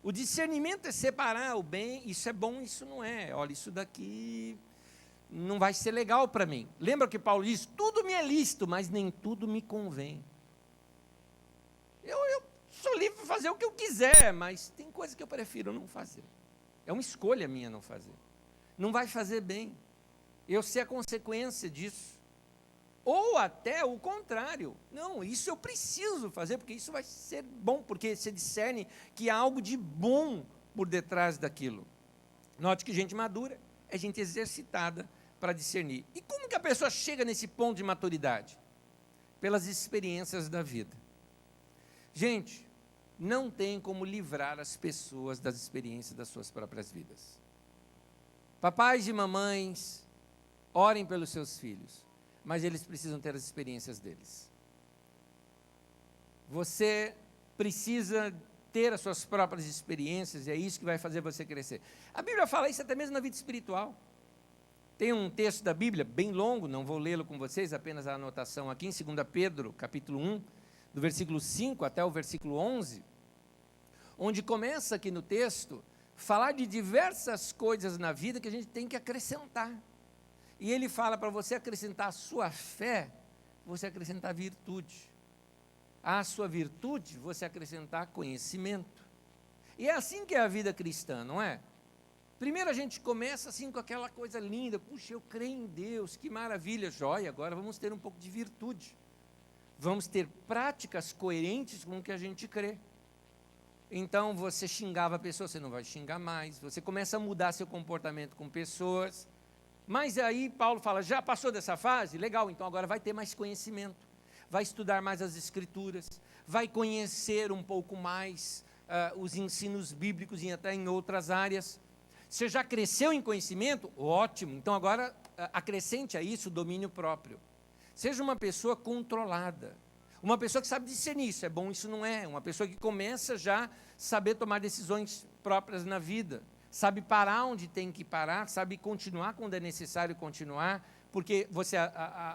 O discernimento é separar o bem, isso é bom, isso não é, olha, isso daqui não vai ser legal para mim. Lembra que Paulo diz, tudo me é lícito, mas nem tudo me convém. Eu sou livre para fazer o que eu quiser, mas tem coisa que eu prefiro não fazer. É uma escolha minha não fazer. Não vai fazer bem. Eu sei a consequência disso. Ou até o contrário. Não, isso eu preciso fazer, porque isso vai ser bom, porque você discerne que há algo de bom por detrás daquilo. Note que gente madura é gente exercitada para discernir. E como que a pessoa chega nesse ponto de maturidade? Pelas experiências da vida. Gente, não tem como livrar as pessoas das experiências das suas próprias vidas. Papais e mamães, orem pelos seus filhos, mas eles precisam ter as experiências deles. Você precisa ter as suas próprias experiências, e é isso que vai fazer você crescer. A Bíblia fala isso até mesmo na vida espiritual. Tem um texto da Bíblia, bem longo, não vou lê-lo com vocês, apenas a anotação aqui, em 2 Pedro, capítulo 1, do versículo 5 até o versículo 11, onde começa aqui no texto, falar de diversas coisas na vida que a gente tem que acrescentar. E ele fala para você acrescentar a sua fé, você acrescentar virtude. À sua virtude, você acrescentar conhecimento. E é assim que é a vida cristã, não é? Primeiro a gente começa assim com aquela coisa linda, puxa, eu creio em Deus, que maravilha, joia, agora vamos ter um pouco de virtude. Vamos ter práticas coerentes com o que a gente crê. Então, você xingava a pessoa, você não vai xingar mais. Você começa a mudar seu comportamento com pessoas. Mas aí Paulo fala, já passou dessa fase? Legal, então agora vai ter mais conhecimento. Vai estudar mais as Escrituras. Vai conhecer um pouco mais os ensinos bíblicos e até em outras áreas. Você já cresceu em conhecimento? Ótimo. Então agora acrescente a isso o domínio próprio. Seja uma pessoa controlada, uma pessoa que sabe discernir, isso é bom, isso não é, uma pessoa que começa já a saber tomar decisões próprias na vida, sabe parar onde tem que parar, sabe continuar quando é necessário continuar, porque você,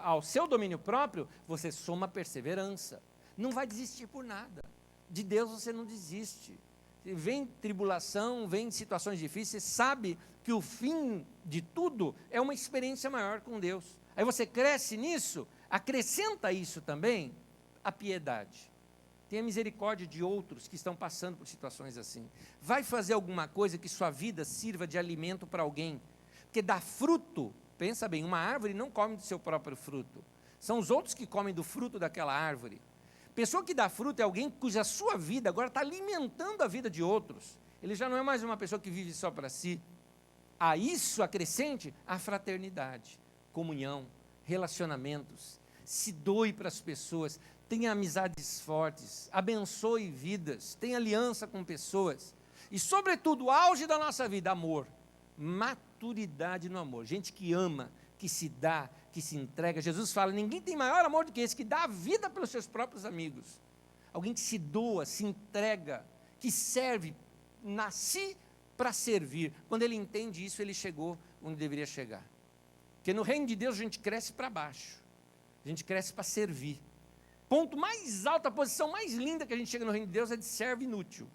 ao seu domínio próprio, você soma perseverança, não vai desistir por nada, de Deus você não desiste, vem tribulação, vem situações difíceis, sabe que o fim de tudo é uma experiência maior com Deus. Aí você cresce nisso, Acrescenta isso também a piedade. Tenha misericórdia de outros que estão passando por situações assim. Vai fazer alguma coisa que sua vida sirva de alimento para alguém. Porque dar fruto, pensa bem, uma árvore não come do seu próprio fruto. São os outros que comem do fruto daquela árvore. Pessoa que dá fruto é alguém cuja sua vida agora está alimentando a vida de outros. Ele já não é mais uma pessoa que vive só para si. A isso acrescente a fraternidade, comunhão, relacionamentos. Se doe para as pessoas, tenha amizades fortes, abençoe vidas, tenha aliança com pessoas. E, sobretudo, o auge da nossa vida, amor, maturidade no amor. Gente que ama, que se dá, que se entrega. Jesus fala, ninguém tem maior amor do que esse, que dá a vida pelos seus próprios amigos. Alguém que se doa, se entrega, que serve, nasci para servir. Quando ele entende isso, ele chegou onde deveria chegar. Porque no reino de Deus a gente cresce para baixo. A gente cresce para servir. Ponto mais alto, a posição mais linda que a gente chega no reino de Deus é de servo inútil.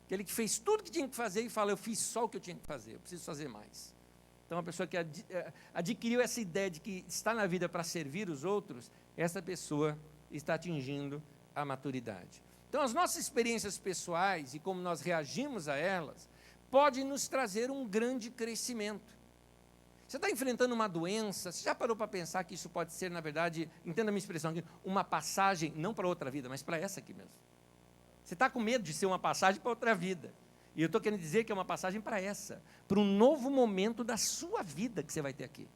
Aquele que fez tudo que tinha que fazer e fala, eu fiz só o que eu tinha que fazer, eu preciso fazer mais. Então, uma pessoa que adquiriu essa ideia de que está na vida para servir os outros, essa pessoa está atingindo a maturidade. Então, as nossas experiências pessoais e como nós reagimos a elas, pode nos trazer um grande crescimento. Você está enfrentando uma doença, você já parou para pensar que isso pode ser, na verdade, entenda a minha expressão aqui, uma passagem, não para outra vida, mas para essa aqui mesmo. Você está com medo de ser uma passagem para outra vida. E eu estou querendo dizer que é uma passagem para essa, para um novo momento da sua vida que você vai ter aqui.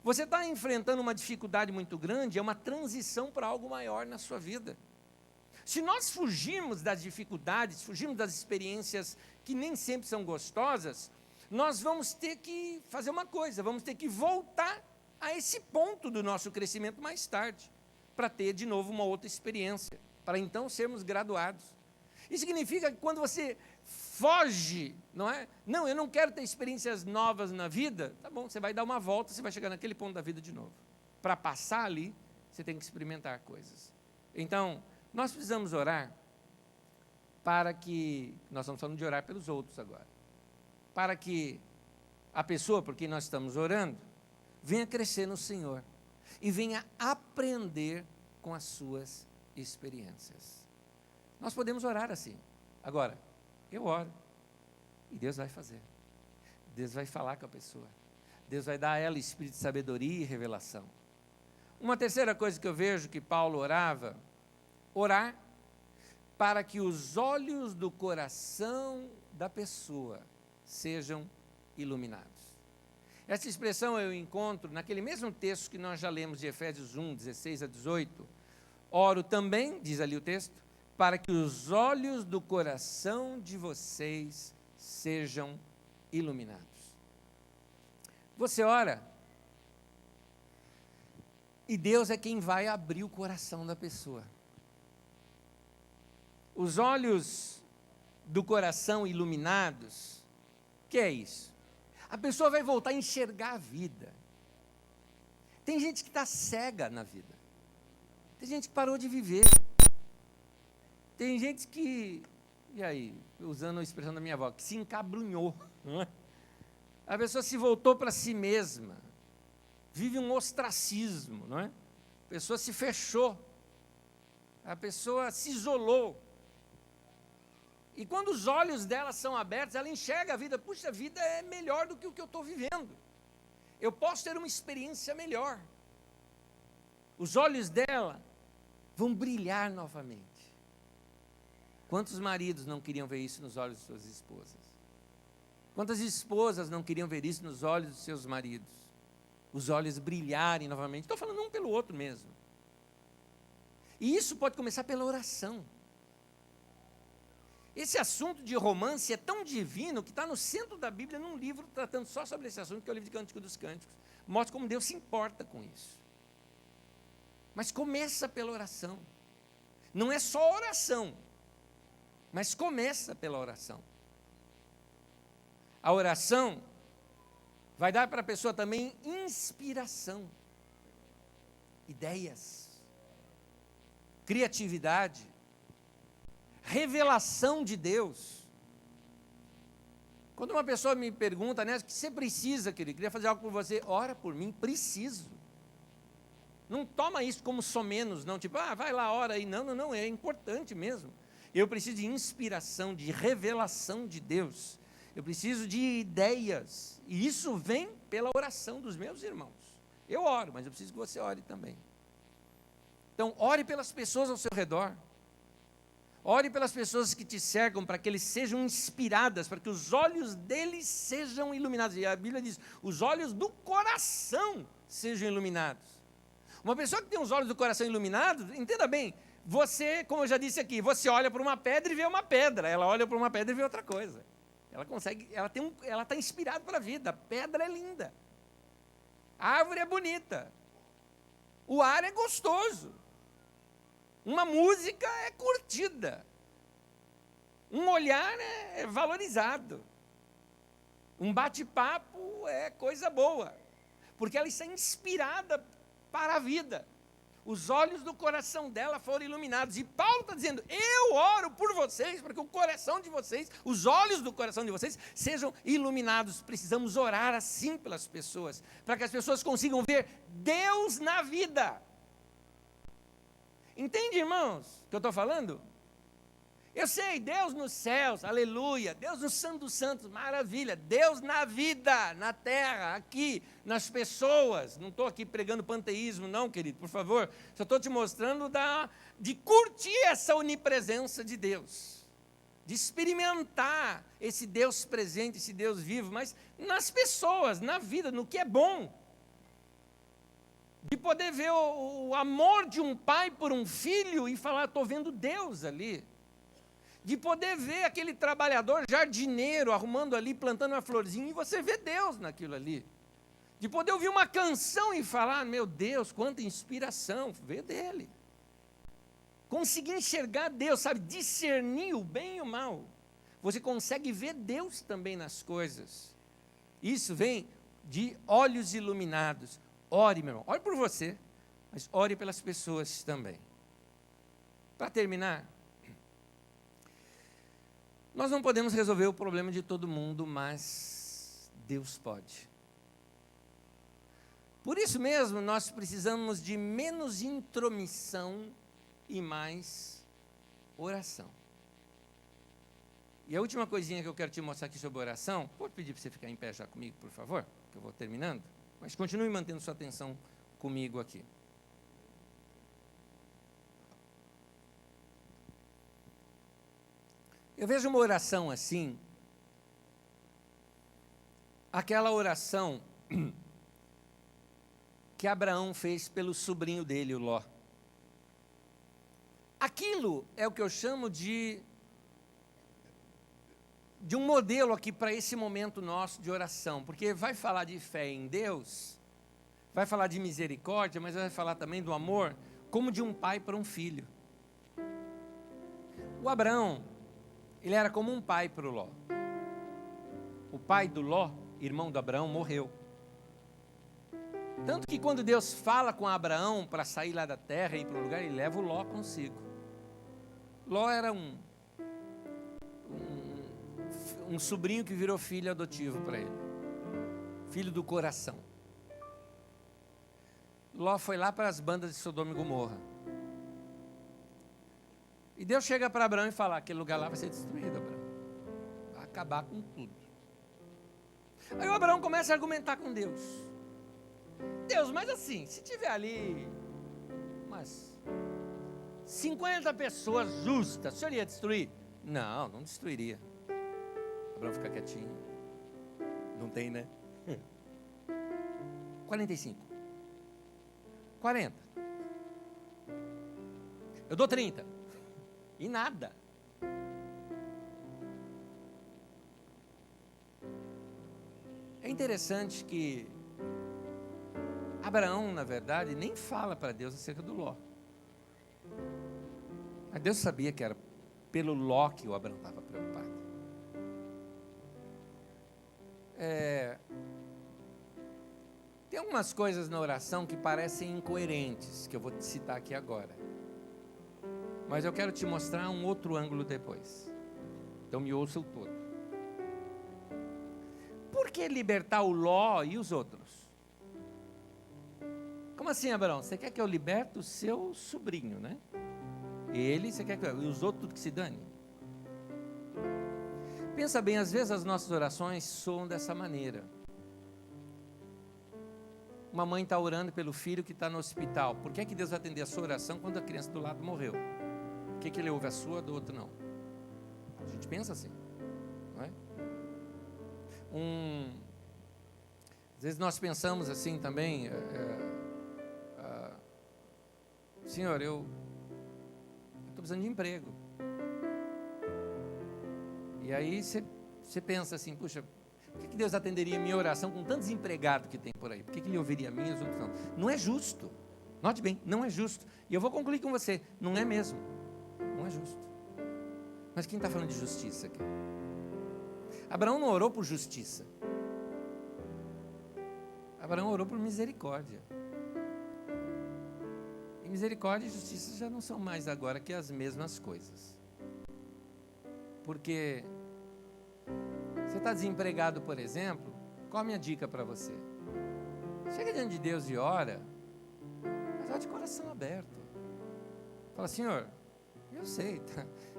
Você está enfrentando uma dificuldade muito grande, é uma transição para algo maior na sua vida. Se nós fugirmos das dificuldades, fugirmos das experiências que nem sempre são gostosas, nós vamos ter que fazer uma coisa, vamos ter que voltar a esse ponto do nosso crescimento mais tarde, para ter de novo uma outra experiência, para então sermos graduados. Isso significa que quando você foge, não é? Não, eu não quero ter experiências novas na vida, tá bom, você vai dar uma volta, você vai chegar naquele ponto da vida de novo. Para passar ali, você tem que experimentar coisas. Então, nós precisamos orar para que, nós estamos falando de orar pelos outros agora, para que a pessoa por quem nós estamos orando, venha crescer no Senhor e venha aprender com as suas experiências. Nós podemos orar assim. Agora, eu oro e Deus vai fazer. Deus vai falar com a pessoa. Deus vai dar a ela espírito de sabedoria e revelação. Uma terceira coisa que eu vejo que Paulo orava, orar para que os olhos do coração da pessoa sejam iluminados. Essa expressão eu encontro naquele mesmo texto que nós já lemos de Efésios 1, 16 a 18. Oro também, diz ali o texto, para que os olhos do coração de vocês sejam iluminados. Você ora, e Deus é quem vai abrir o coração da pessoa. Os olhos do coração iluminados, o que é isso? A pessoa vai voltar a enxergar a vida. Tem gente que está cega na vida. Tem gente que parou de viver. Tem gente que, e aí, usando a expressão da minha avó, que se encabrunhou. Não é? A pessoa se voltou para si mesma. Vive um ostracismo, não é? A pessoa se fechou. A pessoa se isolou. E quando os olhos dela são abertos, ela enxerga a vida. Puxa, a vida é melhor do que o que eu estou vivendo. Eu posso ter uma experiência melhor. Os olhos dela vão brilhar novamente. Quantos maridos não queriam ver isso nos olhos de suas esposas? Quantas esposas não queriam ver isso nos olhos dos seus maridos? Os olhos brilharem novamente. Estou falando um pelo outro mesmo. E isso pode começar pela oração. Esse assunto de romance é tão divino que está no centro da Bíblia, num livro tratando só sobre esse assunto, que é o livro de Cântico dos Cânticos. Mostra como Deus se importa com isso. Mas começa pela oração. Não é só oração, mas começa pela oração. A oração vai dar para a pessoa também inspiração, ideias, criatividade, revelação de Deus. Quando uma pessoa me pergunta, né, o que você precisa, querido? Queria fazer algo por você. Ora por mim, preciso. Não toma isso como somenos, não, tipo, vai lá, ora aí. Não, não, não, é importante mesmo. Eu preciso de inspiração, de revelação de Deus. Eu preciso de ideias. E isso vem pela oração dos meus irmãos. Eu oro, mas eu preciso que você ore também. Então, ore pelas pessoas ao seu redor. Ore pelas pessoas que te cercam, para que eles sejam inspiradas, para que os olhos deles sejam iluminados. E a Bíblia diz, os olhos do coração sejam iluminados. Uma pessoa que tem os olhos do coração iluminados, entenda bem, você, como eu já disse aqui, você olha para uma pedra e vê uma pedra, ela olha para uma pedra e vê outra coisa. Ela consegue, ela está inspirada para a vida, a pedra é linda, a árvore é bonita, o ar é gostoso, uma música é curtida, um olhar é valorizado, um bate-papo é coisa boa, porque ela está inspirada para a vida. Os olhos do coração dela foram iluminados. E Paulo está dizendo, eu oro por vocês, para que o coração de vocês, os olhos do coração de vocês, sejam iluminados. Precisamos orar assim pelas pessoas, para que as pessoas consigam ver Deus na vida. Entende, irmãos, o que eu estou falando? Eu sei, Deus nos céus, aleluia, Deus no Santo dos Santos, maravilha, Deus na vida, na terra, aqui, nas pessoas, não estou aqui pregando panteísmo não, querido, por favor, só estou te mostrando de curtir essa onipresença de Deus, de experimentar esse Deus presente, esse Deus vivo, mas nas pessoas, na vida, no que é bom, de poder ver o amor de um pai por um filho e falar, estou vendo Deus ali, de poder ver aquele trabalhador jardineiro arrumando ali, plantando uma florzinha, e você vê Deus naquilo ali. De poder ouvir uma canção e falar, meu Deus, quanta inspiração, vê dele. Conseguir enxergar Deus, sabe, discernir o bem e o mal. Você consegue ver Deus também nas coisas. Isso vem de olhos iluminados. Ore, meu irmão, ore por você, mas ore pelas pessoas também. Para terminar, nós não podemos resolver o problema de todo mundo, mas Deus pode. Por isso mesmo, nós precisamos de menos intromissão e mais oração. E a última coisinha que eu quero te mostrar aqui sobre oração, pode pedir para você ficar em pé já comigo, por favor, que eu vou terminando, mas continue mantendo sua atenção comigo aqui. Eu vejo uma oração assim, aquela oração que Abraão fez pelo sobrinho dele, o Ló. Aquilo é o que eu chamo de um modelo aqui para esse momento nosso de oração, porque vai falar de fé em Deus, vai falar de misericórdia, mas vai falar também do amor, como de um pai para um filho. O Abraão, ele era como um pai para o Ló. O pai do Ló, irmão do Abraão, morreu. Tanto que quando Deus fala com Abraão para sair lá da terra e ir para o lugar, ele leva o Ló consigo. Ló era um sobrinho que virou filho adotivo para ele. Filho do coração. Ló foi lá para as bandas de Sodoma e Gomorra. E Deus chega para Abraão e fala, aquele lugar lá vai ser destruído, Abraão. Vai acabar com tudo. Aí o Abraão começa a argumentar com Deus. Deus, mas assim, se tiver ali umas 50 pessoas justas, o senhor ia destruir? Não, não destruiria. Abraão fica quietinho. Não tem, né? 45. 40. Eu dou 30. E nada. É interessante que Abraão, na verdade, nem fala para Deus acerca do Ló. Mas Deus sabia que era pelo Ló que o Abraão estava preocupado. Tem algumas coisas na oração que parecem incoerentes, que eu vou te citar aqui agora. Mas eu quero te mostrar um outro ângulo depois. Então me ouça o todo. Por que libertar o Ló e os outros? Como assim, Abraão? Você quer que eu liberte o seu sobrinho, né? Você quer que e os outros tudo que se dane? Pensa bem, às vezes as nossas orações soam dessa maneira. Uma mãe está orando pelo filho que está no hospital. Por que Deus vai atender a sua oração quando a criança do lado morreu? Por que Ele ouve a sua, do outro não? A gente pensa assim, não é? Às vezes nós pensamos assim também, Senhor, eu estou precisando de emprego. E aí você pensa assim, puxa, por que Deus atenderia a minha oração com tantos empregados que tem por aí? Por que Ele ouviria a minha e os outros não? Não é justo. Note bem, não é justo. E eu vou concluir com você, não é mesmo. Não é justo. Mas quem está falando de justiça aqui? Abraão não orou por justiça. Abraão orou por misericórdia. E misericórdia e justiça já não são mais agora que as mesmas coisas. Porque você está desempregado, por exemplo, qual a minha dica para você? Chega diante de Deus e ora, mas ora de coração aberto. Fala, Senhor, eu sei,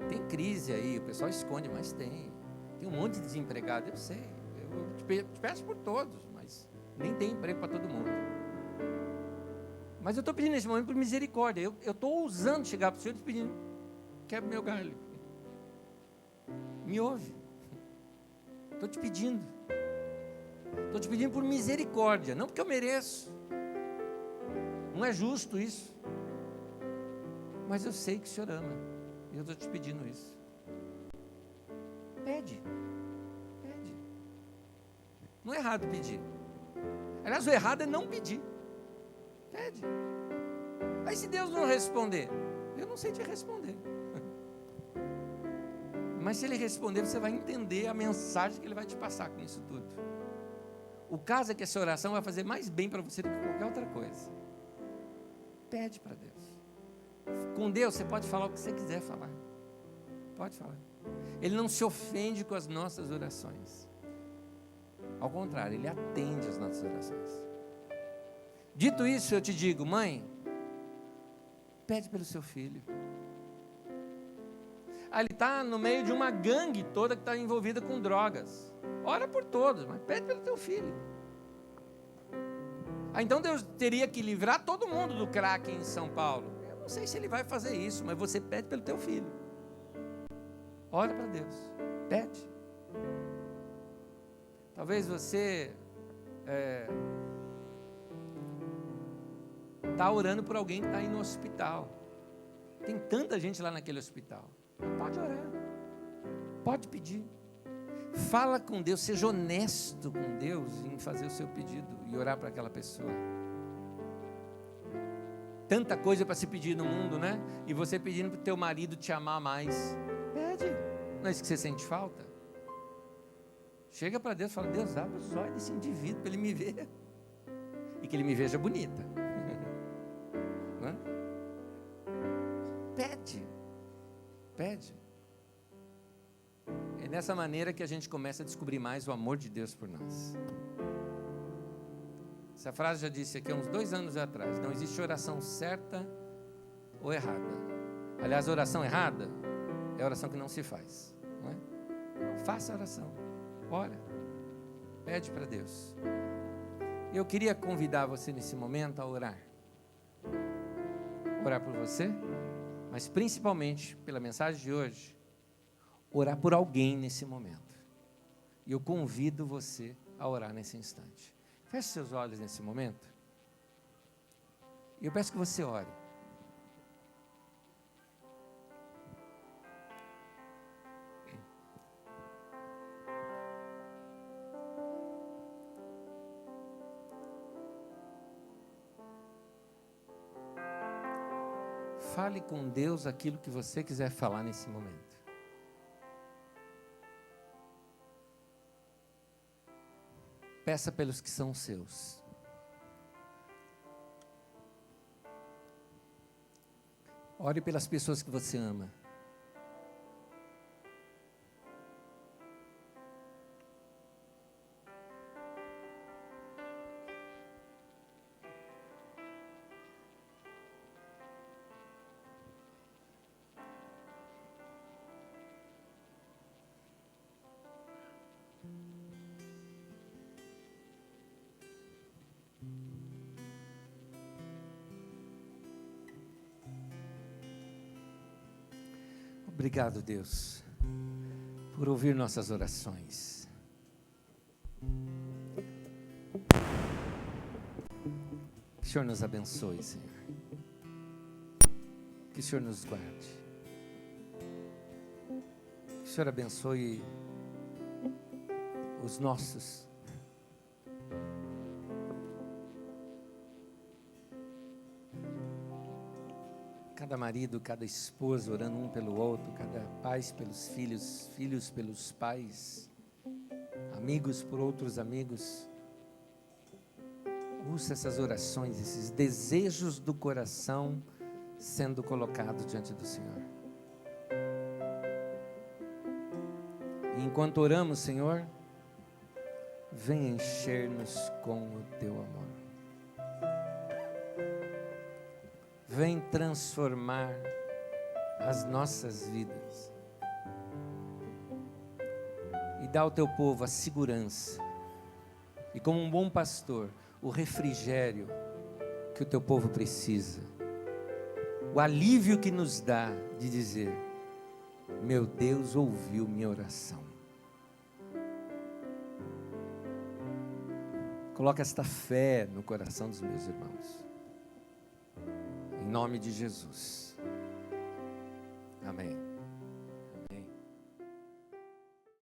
tem crise aí, o pessoal esconde, mas tem um monte de desempregado, eu sei, eu te peço por todos, mas nem tem emprego para todo mundo. Mas eu estou pedindo nesse momento por misericórdia, eu estou ousando chegar para o Senhor e te pedindo, quebra meu galho, me ouve, estou te pedindo por misericórdia, não porque eu mereço, não é justo isso, mas eu sei que o Senhor ama, e eu estou te pedindo isso. Pede. Não é errado pedir. Aliás, o errado é não pedir. Pede. Aí se Deus não responder, eu não sei te responder. Mas se Ele responder, você vai entender a mensagem que Ele vai te passar com isso tudo. O caso é que essa oração vai fazer mais bem para você do que qualquer outra coisa. Pede para Deus. Com Deus você pode falar o que você quiser falar. Pode falar. Ele não se ofende com as nossas orações. Ao contrário, Ele atende as nossas orações. Dito isso, eu te digo, mãe, pede pelo seu filho. Ele está no meio de uma gangue toda que está envolvida com drogas. Ora por todos, mas pede pelo teu filho. Então Deus teria que livrar todo mundo do crack em São Paulo. Eu não sei se Ele vai fazer isso, mas você pede pelo teu filho. Ora para Deus, pede. Talvez você está orando por alguém que está aí no hospital. Tem tanta gente lá naquele hospital. Pode orar, pode pedir. Fala com Deus, seja honesto com Deus em fazer o seu pedido e orar para aquela pessoa. Tanta coisa para se pedir no mundo, né? E você pedindo para o teu marido te amar mais. Pede. Não é isso que você sente falta? Chega para Deus e fala, Deus, abre os olhos desse indivíduo para ele me ver. E que ele me veja bonita. Não é? Pede. É dessa maneira que a gente começa a descobrir mais o amor de Deus por nós. Essa frase já disse aqui há uns 2 anos atrás. Não existe oração certa ou errada. Aliás, a oração errada é a oração que não se faz. Não é? Então, faça a oração. Ora. Pede para Deus. Eu queria convidar você nesse momento a orar. Orar por você, mas principalmente pela mensagem de hoje, orar por alguém nesse momento. E eu convido você a orar nesse instante. Feche seus olhos nesse momento. E eu peço que você ore. Fale com Deus aquilo que você quiser falar nesse momento. Peça pelos que são seus. Ore pelas pessoas que você ama. Obrigado, Deus, por ouvir nossas orações. Que o Senhor nos abençoe, Senhor. Que o Senhor nos guarde. Que o Senhor abençoe os nossos. Cada marido, cada esposa orando um pelo outro, cada pais pelos filhos, filhos pelos pais, amigos por outros amigos. Usa essas orações, esses desejos do coração sendo colocados diante do Senhor. E enquanto oramos, Senhor, vem encher-nos com o Teu amor. Vem transformar as nossas vidas. E dá ao Teu povo a segurança. E como um bom pastor, o refrigério que o Teu povo precisa. O alívio que nos dá de dizer: meu Deus ouviu minha oração. Coloca esta fé no coração dos meus irmãos. Em nome de Jesus. Amém.